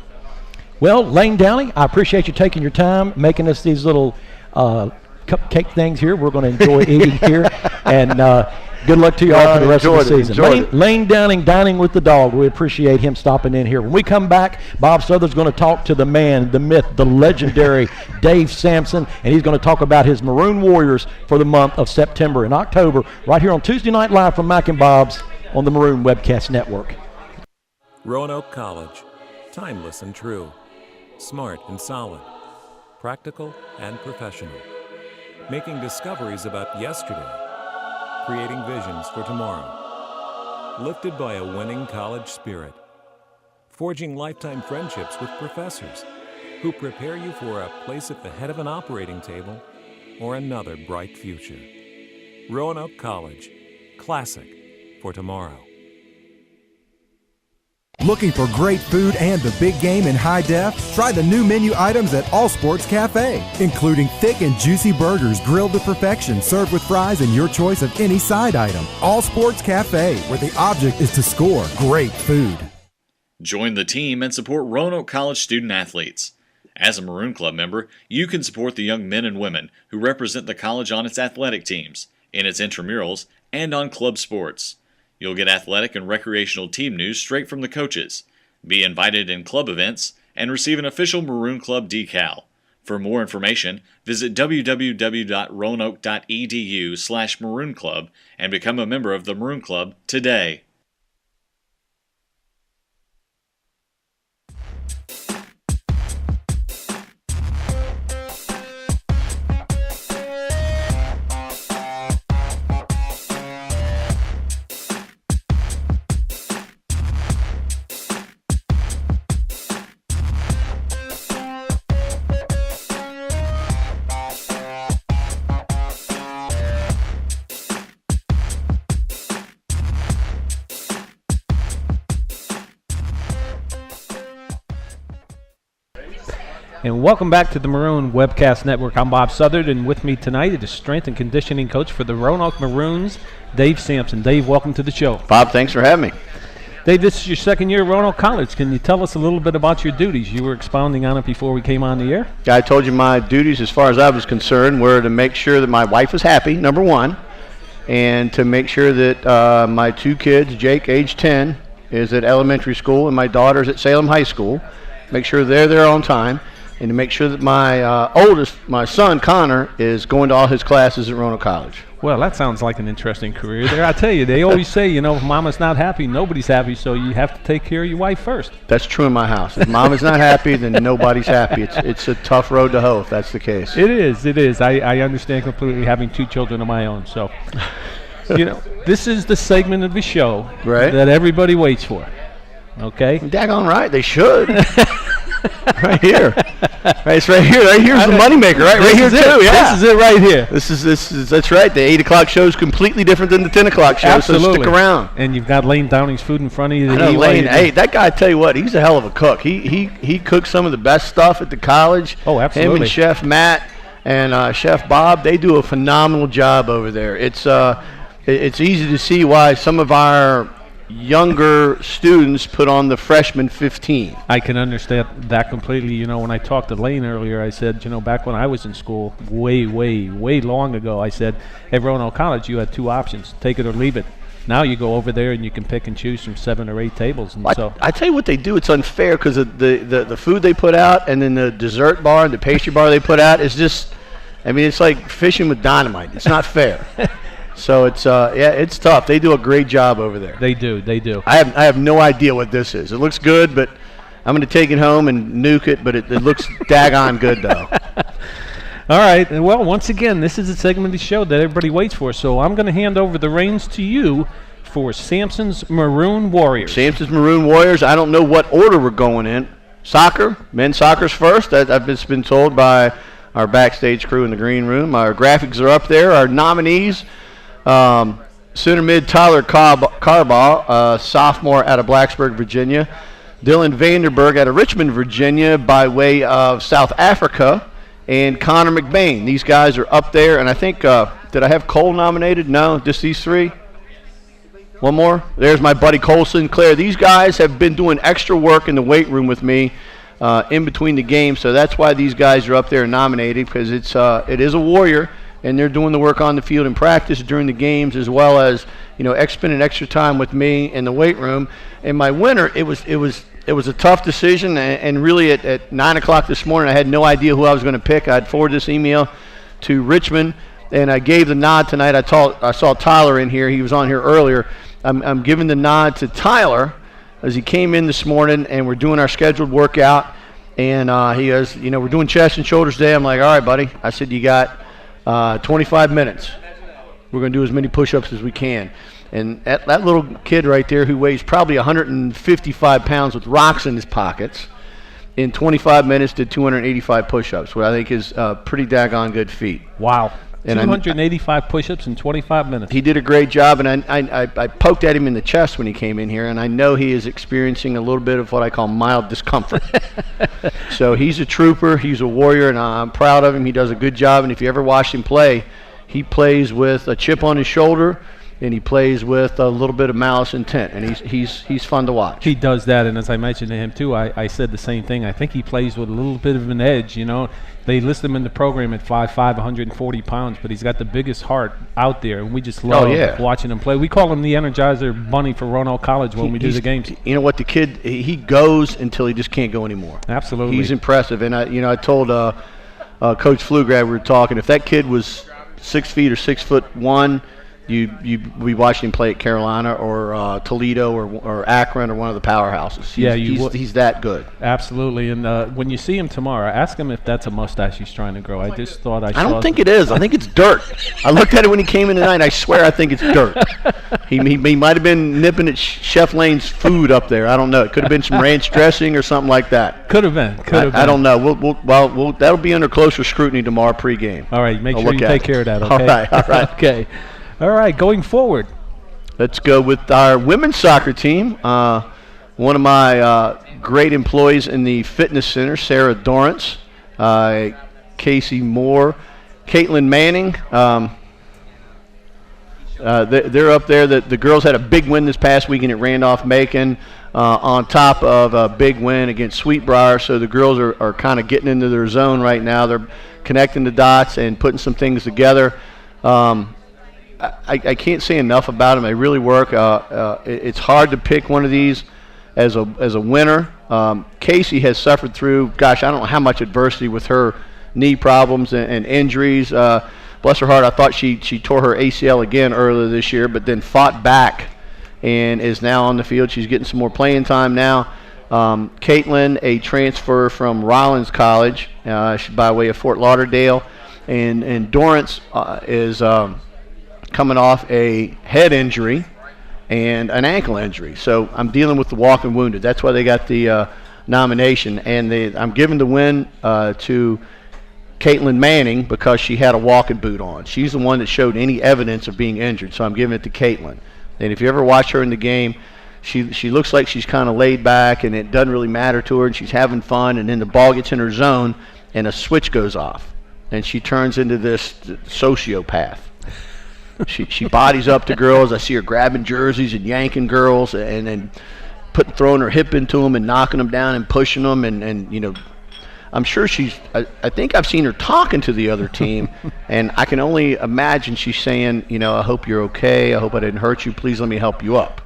Well, Lane Downey, I appreciate you taking your time making us these little cupcake things here. We're going to enjoy eating here, and Good luck to you all for the rest of the Enjoyed season. it. Lane Downing, Dining with the Dog. We appreciate him stopping in here. When we come back, Bob Souther's going to talk to the man, the myth, the legendary Dave Sampson, and he's going to talk about his Maroon Warriors for the month of September and October right here on Tuesday Night Live from Mac and Bob's on the Maroon Webcast Network. Roanoke College. Timeless and true. Smart and solid. Practical and professional. Making discoveries about yesterday. Creating visions for tomorrow. Lifted by a winning college spirit. Forging lifetime friendships with professors who prepare you for a place at the head of an operating table or another bright future. Roanoke College. Classic for tomorrow. Looking for great food and the big game in high def? Try the new menu items at All Sports Cafe, including thick and juicy burgers grilled to perfection, served with fries and your choice of any side item. All Sports Cafe, where the object is to score great food. Join the team and support Roanoke College student athletes. As a Maroon Club member, you can support the young men and women who represent the college on its athletic teams, in its intramurals, and on club sports. You'll get athletic and recreational team news straight from the coaches, be invited in club events, and receive an official Maroon Club decal. For more information, visit www.roanoke.edu/Maroon Club and become a member of the Maroon Club today. And welcome back to the Maroon Webcast Network. I'm Bob Southern, and with me tonight is strength and conditioning coach for the Roanoke Maroons, Dave Sampson. Dave, welcome to the show. Bob, thanks for having me. Dave, this is your second year at Roanoke College. Can you tell us a little bit about your duties? You were expounding on it before we came on the air. I told you my duties, as far as I was concerned, were to make sure that my wife was happy, number one, and to make sure that my two kids, Jake, age 10, is at elementary school, and my daughter's at Salem High School. Make sure they're there on time. And to make sure that my my son, Connor, is going to all his classes at Roanoke College. Well, that sounds like an interesting career there. I tell you, they always say, you know, if mama's not happy, nobody's happy, so you have to take care of your wife first. That's true in my house. If mom is not happy, then nobody's happy. It's a tough road to hoe if that's the case. It is. I understand completely, having two children of my own. So, you know, this is the segment of the show that everybody waits for. Okay? Daggone right, they should. Right here. Right, it's right here. Right here's the moneymaker. Right here too. Yeah. This is it right here. This is that's right. The 8 o'clock show is completely different than the 10 o'clock show. Absolutely. So stick around. And you've got Lane Downing's food in front of you. I know, Lane. Hey, that guy. I tell you what, he's a hell of a cook. He cooks some of the best stuff at the college. Oh, absolutely. Him and Chef Matt and Chef Bob, they do a phenomenal job over there. It's easy to see why some of our younger students put on the freshman 15. I can understand that completely. You know, when I talked to Lane earlier, I said, you know, back when I was in school, way long ago, I said, at Roanoke College, you had two options, take it or leave it. Now you go over there and you can pick and choose from 7 or 8 tables. And so I tell you what they do, it's unfair because the food they put out and then the dessert bar and the pastry bar they put out is just, I mean, it's like fishing with dynamite. It's not fair. So it's it's tough. They do a great job over there. They do. I have no idea what this is. It looks good, but I'm going to take it home and nuke it. But it looks daggone good though. All right. Well, once again, this is a segment of the show that everybody waits for. So I'm going to hand over the reins to you for Sampson's Maroon Warriors. Sampson's Maroon Warriors. I don't know what order we're going in. Soccer, men's soccer's first. I've just been told by our backstage crew in the green room. Our graphics are up there. Our nominees. Center mid Tyler Carbaugh, sophomore out of Blacksburg, Virginia. Dylan Vanderberg out of Richmond, Virginia, by way of South Africa. And Connor McBain. These guys are up there. And I think, did I have Cole nominated? No, just these three. One more. There's my buddy Cole Sinclair. These guys have been doing extra work in the weight room with me in between the games. So that's why these guys are up there nominated, because it is a Warrior. and they're doing the work on the field in practice during the games, as well as spending extra time with me in the weight room. And my winner, it was a tough decision, and really at 9 o'clock this morning, I had no idea who I was going to pick. I'd forwarded this email to Richmond, and I gave the nod tonight. I saw Tyler in here. He was on here earlier. I'm giving the nod to Tyler as he came in this morning, and we're doing our scheduled workout. And he goes, we're doing chest and shoulders today. I'm like, all right, buddy. I said, you got 25 minutes. We're going to do as many push-ups as we can. And that little kid right there who weighs probably 155 pounds with rocks in his pockets, in 25 minutes did 285 push-ups, which I think is a pretty daggone good feat. Wow. And 285 push-ups in 25 minutes. He did a great job, and I poked at him in the chest when he came in here, and I know he is experiencing a little bit of what I call mild discomfort. So he's a trooper, he's a warrior, and I'm proud of him. He does a good job, and if you ever watch him play, he plays with a chip on his shoulder, and he plays with a little bit of malice intent, and he's fun to watch. He does that, and as I mentioned to him too, I said the same thing. I think he plays with a little bit of an edge. They list him in the program at 5'5", 140 pounds, but he's got the biggest heart out there, and we just love watching him play. We call him the Energizer Bunny for Roanoke College when we do the games. You know what, the kid, he goes until he just can't go anymore. Absolutely. He's impressive, and I told Coach Pflugrad, we were talking, if that kid was 6 feet or 6'1", we watched him play at Carolina or Toledo or Akron or one of the powerhouses. He's that good. Absolutely. And when you see him tomorrow, ask him if that's a mustache he's trying to grow. I just thought I don't think it is. I think it's dirt. I looked at it when he came in tonight. I swear I think it's dirt. He might have been nipping at Chef Lane's food up there. I don't know. It could have been some ranch dressing or something like that. Could have been. I don't know. We'll that'll be under closer scrutiny tomorrow pregame. All right. Make sure you take care of that. Okay. All right. Okay. All right, going forward. Let's go with our women's soccer team. One of my great employees in the fitness center, Sarah Dorrance, Casey Moore, Caitlin Manning. They're up there. The girls had a big win this past weekend at Randolph-Macon on top of a big win against Sweetbriar. So the girls are kind of getting into their zone right now. They're connecting the dots and putting some things together. I can't say enough about them. They really work. It's hard to pick one of these as a winner. Casey has suffered through, I don't know how much adversity with her knee problems and injuries. Bless her heart, I thought she tore her ACL again earlier this year, but then fought back and is now on the field. She's getting some more playing time now. Caitlin, a transfer from Rollins College, she's by way of Fort Lauderdale, and Dorrance is coming off a head injury and an ankle injury. So I'm dealing with the walking wounded. That's why they got the nomination. And I'm giving the win to Caitlin Manning because she had a walking boot on. She's the one that showed any evidence of being injured, so I'm giving it to Caitlin. And if you ever watch her in the game, she looks like she's kind of laid back and it doesn't really matter to her and she's having fun, and then the ball gets in her zone and a switch goes off and she turns into this sociopath. She bodies up to girls. I see her grabbing jerseys and yanking girls and then throwing her hip into them and knocking them down and pushing them. And I'm sure I think I've seen her talking to the other team, and I can only imagine she's saying, I hope you're okay. I hope I didn't hurt you. Please let me help you up.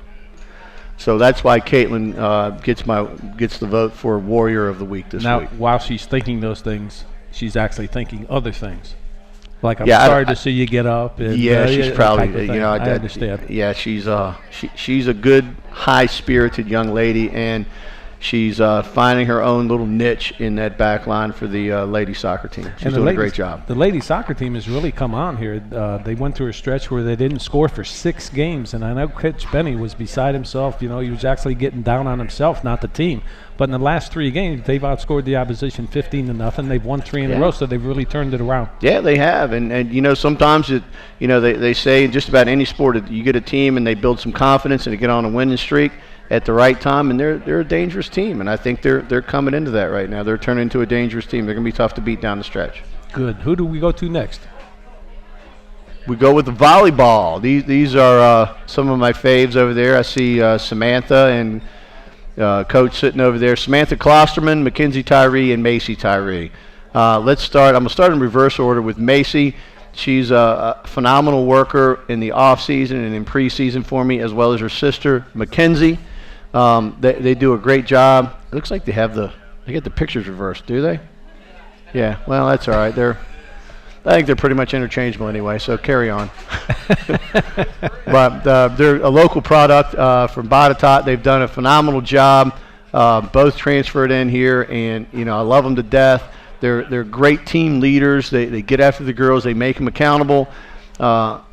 So that's why Caitlin gets the vote for Warrior of the Week this week. Now, while she's thinking those things, she's actually thinking other things. Like, I'm sorry to see you get up. And, she's probably, I understand. Yeah, she's a good, high-spirited young lady, and she's finding her own little niche in that back line for the ladies soccer team. She's doing a great job. The ladies soccer team has really come on here. They went through a stretch where they didn't score for 6 games, and I know Coach Benny was beside himself. He was actually getting down on himself, not the team. But in the last 3 games, they've outscored the opposition 15-0. They've won 3 in a row, so they've really turned it around. Yeah, they have. And sometimes they say in just about any sport, you get a team and they build some confidence and they get on a winning streak at the right time, and they're a dangerous team. And I think they're coming into that right now. They're turning into a dangerous team. They're going to be tough to beat down the stretch. Good. Who do we go to next? We go with the volleyball. These are some of my faves over there. I see Samantha and coach sitting over there. Samantha Klosterman, Mackenzie Tyree, and Macy Tyree. Let's start. I'm going to start in reverse order with Macy. She's a phenomenal worker in the off season and in preseason for me, as well as her sister Mackenzie. They do a great job. It looks like they get the pictures reversed, do they? Yeah. Well, that's all right. I think they're pretty much interchangeable anyway. So carry on. But they're a local product from Botetourt. They've done a phenomenal job. Both transferred in here, and I love them to death. They're great team leaders. They get after the girls. They make them accountable.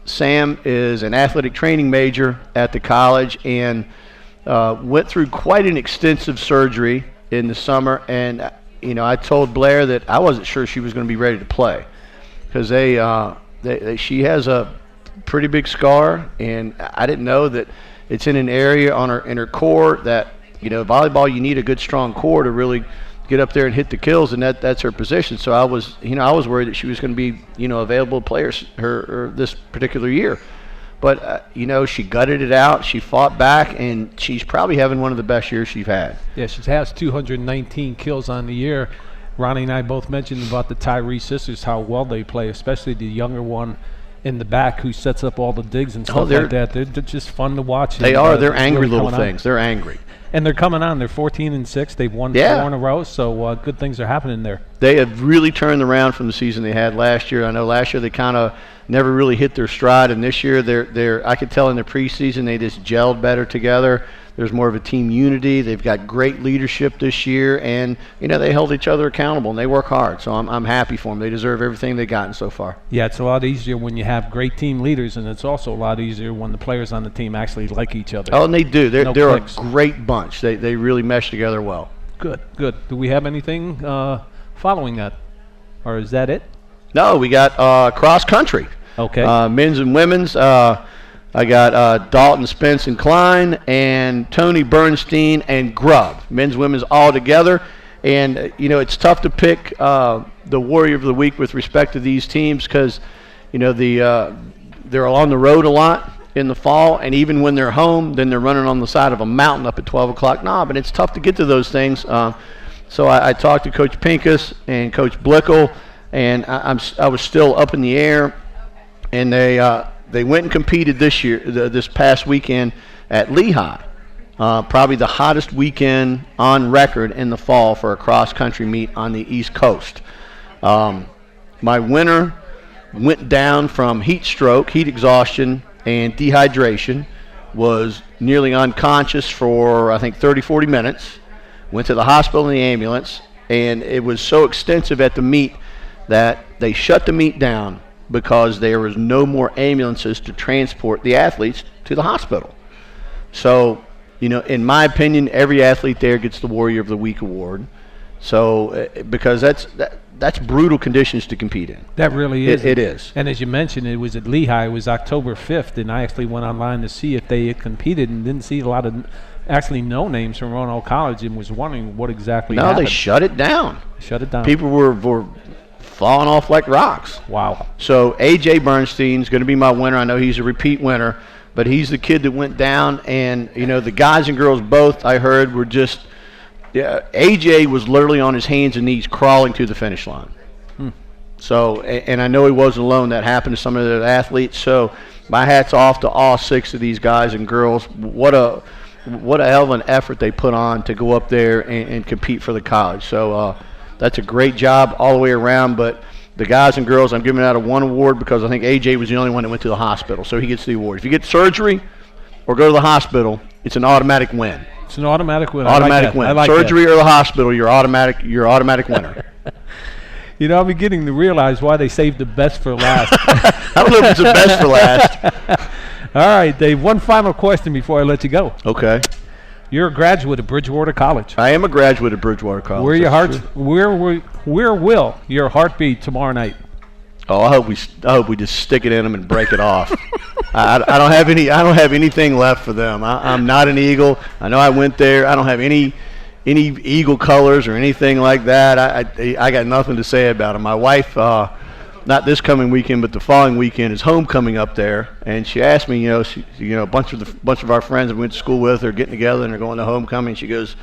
Sam is an athletic training major at the college and went through quite an extensive surgery in the summer. And I told Blair that I wasn't sure she was going to be ready to play because she has a pretty big scar, and I didn't know that it's in an area in her core that volleyball you need a good strong core to really get up there and hit the kills, and that's her position. So I was worried that she was going to be, available players her this particular year. But she gutted it out. She fought back, and she's probably having one of the best years she's had. Yeah, she has 219 kills on the year. Ronnie and I both mentioned about the Tyree sisters, how well they play, especially the younger one in the back who sets up all the digs and stuff like that. They're just fun to watch. They are. They're angry little things. They're angry. And they're coming on. They're 14-6. They've won 4 in a row, so good things are happening there. They have really turned around from the season they had last year. I know last year they kind of never really hit their stride, and this year they're I could tell in the preseason they just gelled better together. There's more of a team unity. They've got great leadership this year, and they held each other accountable, and they work hard. So I'm happy for them. They deserve everything they've gotten so far. Yeah, it's a lot easier when you have great team leaders, and it's also a lot easier when the players on the team actually like each other. Oh, and they do. They're a great bunch. They really mesh together well. Good. Do we have anything following that, or is that it? No, we got cross country. Okay. Men's and women's. I got Dalton, Spence, and Klein, and Tony Bernstein and Grubb. Men's, women's all together. And, it's tough to pick the Warrior of the Week with respect to these teams because, they're on the road a lot in the fall. And even when they're home, then they're running on the side of a mountain up at 12 o'clock knob. And it's tough to get to those things. So I talked to Coach Pincus and Coach Blickel, and I was still up in the air. And they went and competed this past weekend at Lehigh, probably the hottest weekend on record in the fall for a cross-country meet on the East Coast. My winner went down from heat stroke, heat exhaustion, and dehydration, was nearly unconscious for, I think, 30, 40 minutes, went to the hospital in the ambulance, and it was so extensive at the meet that they shut the meet down because there was no more ambulances to transport the athletes to the hospital. So, in my opinion, every athlete there gets the Warrior of the Week award. So, because that's brutal conditions to compete in. That really is. It is. And as you mentioned, it was at Lehigh. It was October 5th, and I actually went online to see if they had competed and didn't see a lot of actually no names from Roanoke College and was wondering what exactly happened. No, they shut it down. People were falling off like rocks. Wow. So A.J. Bernstein's going to be my winner. I know he's a repeat winner, but he's the kid that went down. And, the guys and girls both, I heard, were just A.J. was literally on his hands and knees crawling to the finish line. So, and I know he wasn't alone. That happened to some of the athletes. So my hat's off to all 6 of these guys and girls. What a hell of an effort they put on to go up there and compete for the college. So, that's a great job all the way around, but the guys and girls, I'm giving out one award because I think AJ was the only one that went to the hospital, so he gets the award. If you get surgery or go to the hospital, it's an automatic win. It's an automatic win. Automatic win. Surgery or the hospital, you're automatic winner. I'm beginning to realize why they saved the best for last. I don't know if it's the best for last. All right, Dave, one final question before I let you go. Okay. You're a graduate of Bridgewater College. I am a graduate of Bridgewater College. Where will your heart be tomorrow night? Oh, I hope we just stick it in them and break it off. I don't have anything left for them. I'm not an Eagle. I know I went there. I don't have any Eagle colors or anything like that. I got nothing to say about them. My wife, not this coming weekend, but the following weekend is homecoming up there, and she asked me, a bunch of our friends that we went to school with are getting together and they're going to homecoming. She goes,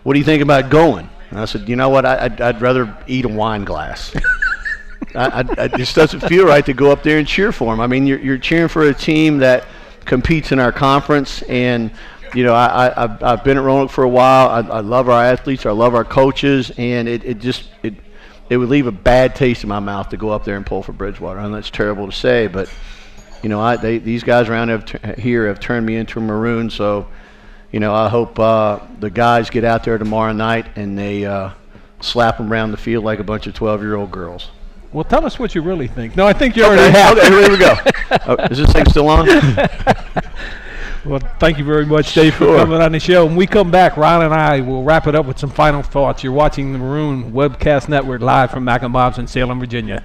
"What do you think about going?" And I said, "You know what? I'd rather eat a wine glass." It just doesn't feel right to go up there and cheer for them. I mean, you're cheering for a team that competes in our conference, and you know, I've been at Roanoke for a while. I love our athletes. I love our coaches, and it would leave a bad taste in my mouth to go up there and pull for Bridgewater. I know that's terrible to say, but you know, these guys around here have turned me into a Maroon. So, you know, I hope the guys get out there tomorrow night and they slap them around the field like a bunch of 12-year-old girls. Well, tell us what you really think. No, I think you already have. Okay, here we go. Is this thing still on? Well, thank you very much, Dave, for coming on the show. When we come back, Ron and I will wrap it up with some final thoughts. You're watching the Maroon Webcast Network live from Mac and Bob's in Salem, Virginia.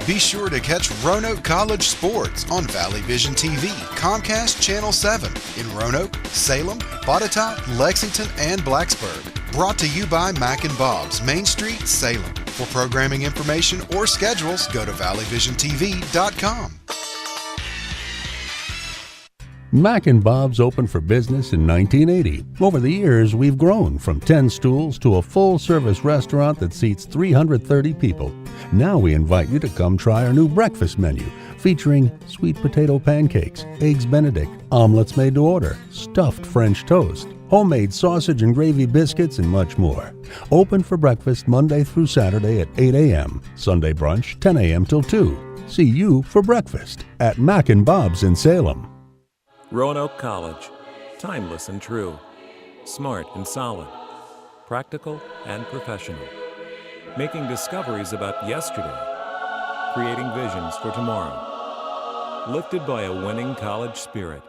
Be sure to catch Roanoke College sports on Valley Vision TV, Comcast Channel 7 in Roanoke, Salem, Botetourt, Lexington, and Blacksburg. Brought to you by Mac and Bob's, Main Street, Salem. For programming information or schedules, go to valleyvisiontv.com. Mac and Bob's opened for business in 1980. Over the years, we've grown from 10 stools to a full-service restaurant that seats 330 people. Now we invite you to come try our new breakfast menu, featuring sweet potato pancakes, eggs Benedict, omelets made to order, stuffed French toast, homemade sausage and gravy biscuits, and much more. Open for breakfast Monday through Saturday at 8 a.m., Sunday brunch 10 a.m. till 2. See you for breakfast at Mac and Bob's in Salem. Roanoke College. Timeless and true. Smart and solid. Practical and professional. Making discoveries about yesterday. Creating visions for tomorrow. Lifted by a winning college spirit.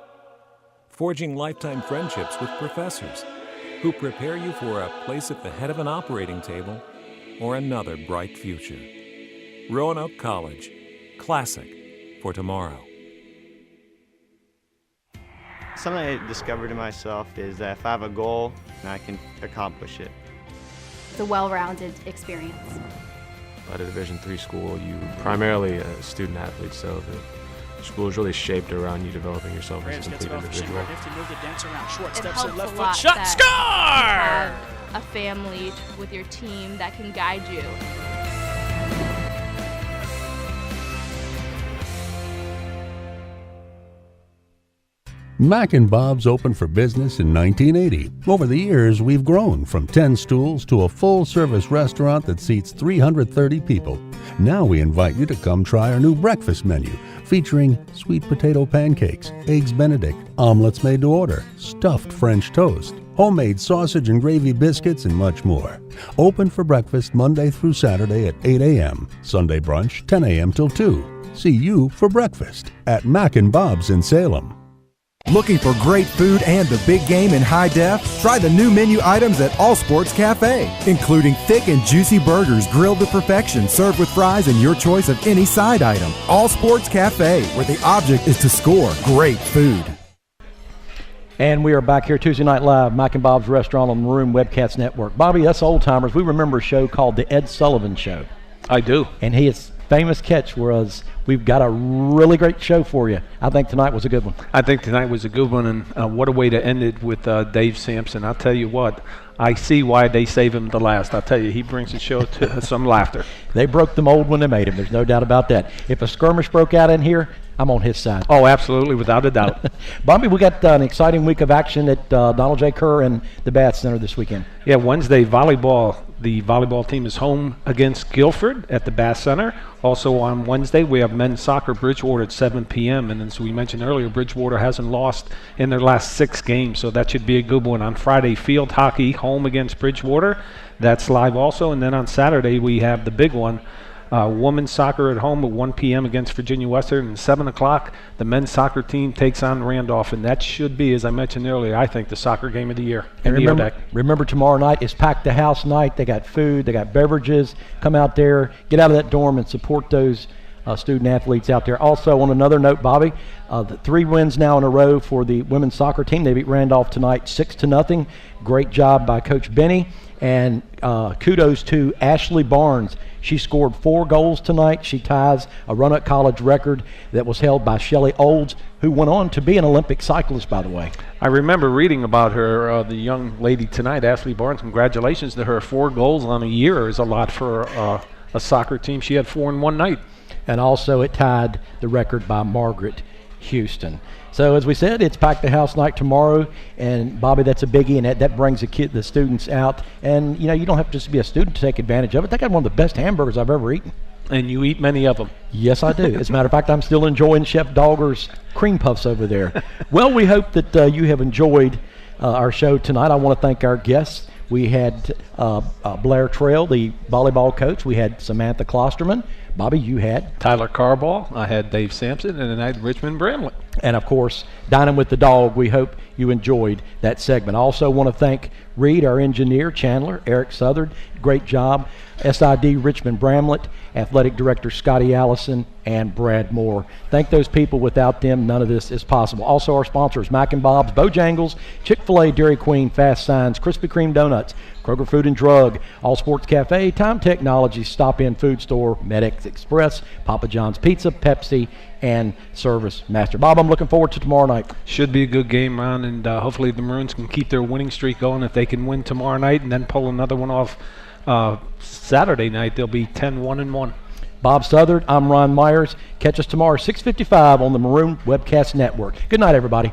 Forging lifetime friendships with professors who prepare you for a place at the head of an operating table or another bright future. Roanoke College. Classic for tomorrow. Something I discovered in myself is that if I have a goal, I can accomplish it. It's a well-rounded experience. At a Division III school, you primarily a student athlete, so the school is really shaped around you developing yourself as a complete individual. It helps a lot that you have a family with your team that can guide you. Mac and Bob's opened for business in 1980. Over the years, we've grown from 10 stools to a full-service restaurant that seats 330 people. Now we invite you to come try our new breakfast menu, featuring sweet potato pancakes, eggs Benedict, omelets made to order, stuffed French toast, homemade sausage and gravy biscuits, and much more. Open for breakfast Monday through Saturday at 8 a.m., Sunday brunch 10 a.m. till 2. See you for breakfast at Mac and Bob's in Salem. Looking for great food and the big game in high def? Try the new menu items at All Sports Cafe, including thick and juicy burgers grilled to perfection, served with fries and your choice of any side item. All Sports Cafe, where the object is to score great food. And we are back here Tuesday Night Live, Mac and Bob's Restaurant on the Maroon Webcast Network. Bobby, us old timers, we remember a show called The Ed Sullivan Show. I do. And his famous catch was, "We've got a really great show for you." I think tonight was a good one. I think tonight was a good one, and what a way to end it with Dave Sampson. I'll tell you what, I see why they save him the last. I'll tell you, he brings the show to some laughter. They broke the mold when they made him. There's no doubt about that. If a skirmish broke out in here, I'm on his side. Oh, absolutely, without a doubt. Bobby, we got an exciting week of action at Donald J. Kerr and the Bath Center this weekend. Yeah, Wednesday, volleyball. The volleyball team is home against Guilford at the Bath Center. Also on Wednesday, we have men's soccer, Bridgewater at 7 p.m. And as we mentioned earlier, Bridgewater hasn't lost in their last 6 games, so that should be a good one. On Friday, field hockey, home against Bridgewater. That's live also. And then on Saturday, we have the big one. Women's soccer at home at 1 p.m. against Virginia Western, and 7 o'clock, the men's soccer team takes on Randolph, and that should be, as I mentioned earlier, I think the soccer game of the year. And remember tomorrow night is Pack the House night. They got food, they got beverages. Come out there, get out of that dorm and support those student athletes out there. Also, on another note, Bobby, the 3 wins now in a row for the women's soccer team. They beat Randolph tonight 6-0. Great job by Coach Benny. And kudos to Ashley Barnes. She scored 4 goals tonight. She ties a Roanoke College record that was held by Shelley Olds, who went on to be an Olympic cyclist, by the way. I remember reading about her, the young lady tonight, Ashley Barnes. Congratulations to her. 4 goals on a year is a lot for a soccer team. She had 4 in one night. And also it tied the record by Margaret Houston. So as we said, it's Pack the House night tomorrow, and Bobby, that's a biggie, and that brings the students out. And you know, you don't have to just be a student to take advantage of it. They got one of the best hamburgers I've ever eaten. And you eat many of them. Yes, I do. As a matter of fact, I'm still enjoying Chef Dogger's cream puffs over there. Well, we hope that you have enjoyed our show tonight. I want to thank our guests. We had Blair Trail, the volleyball coach. We had Samantha Klosterman. Bobby, you had Tyler Carball. I had Dave Sampson, and then I had Richmond Bramlett. And of course, Dining with the Dog. We hope you enjoyed that segment. I also want to thank Reed, our engineer, Chandler, Eric Southard. Great job. SID Richmond Bramlett, Athletic Director Scotty Allison, and Brad Moore. Thank those people. Without them, none of this is possible. Also our sponsors, Mac and Bob's, Bojangles, Chick-fil-A, Dairy Queen, Fast Signs, Krispy Kreme Donuts, Kroger Food and Drug, All Sports Cafe, Time Technologies, Stop In Food Store, MedX Express, Papa John's Pizza, Pepsi, and Service Master. Bob, I'm looking forward to tomorrow night. Should be a good game, Ron, and hopefully the Maroons can keep their winning streak going. If they can win tomorrow night and then pull another one off Saturday night, they'll be 10-1-1. Bob Southard, I'm Ron Myers. Catch us tomorrow, 6:55 on the Maroon Webcast Network. Good night, everybody.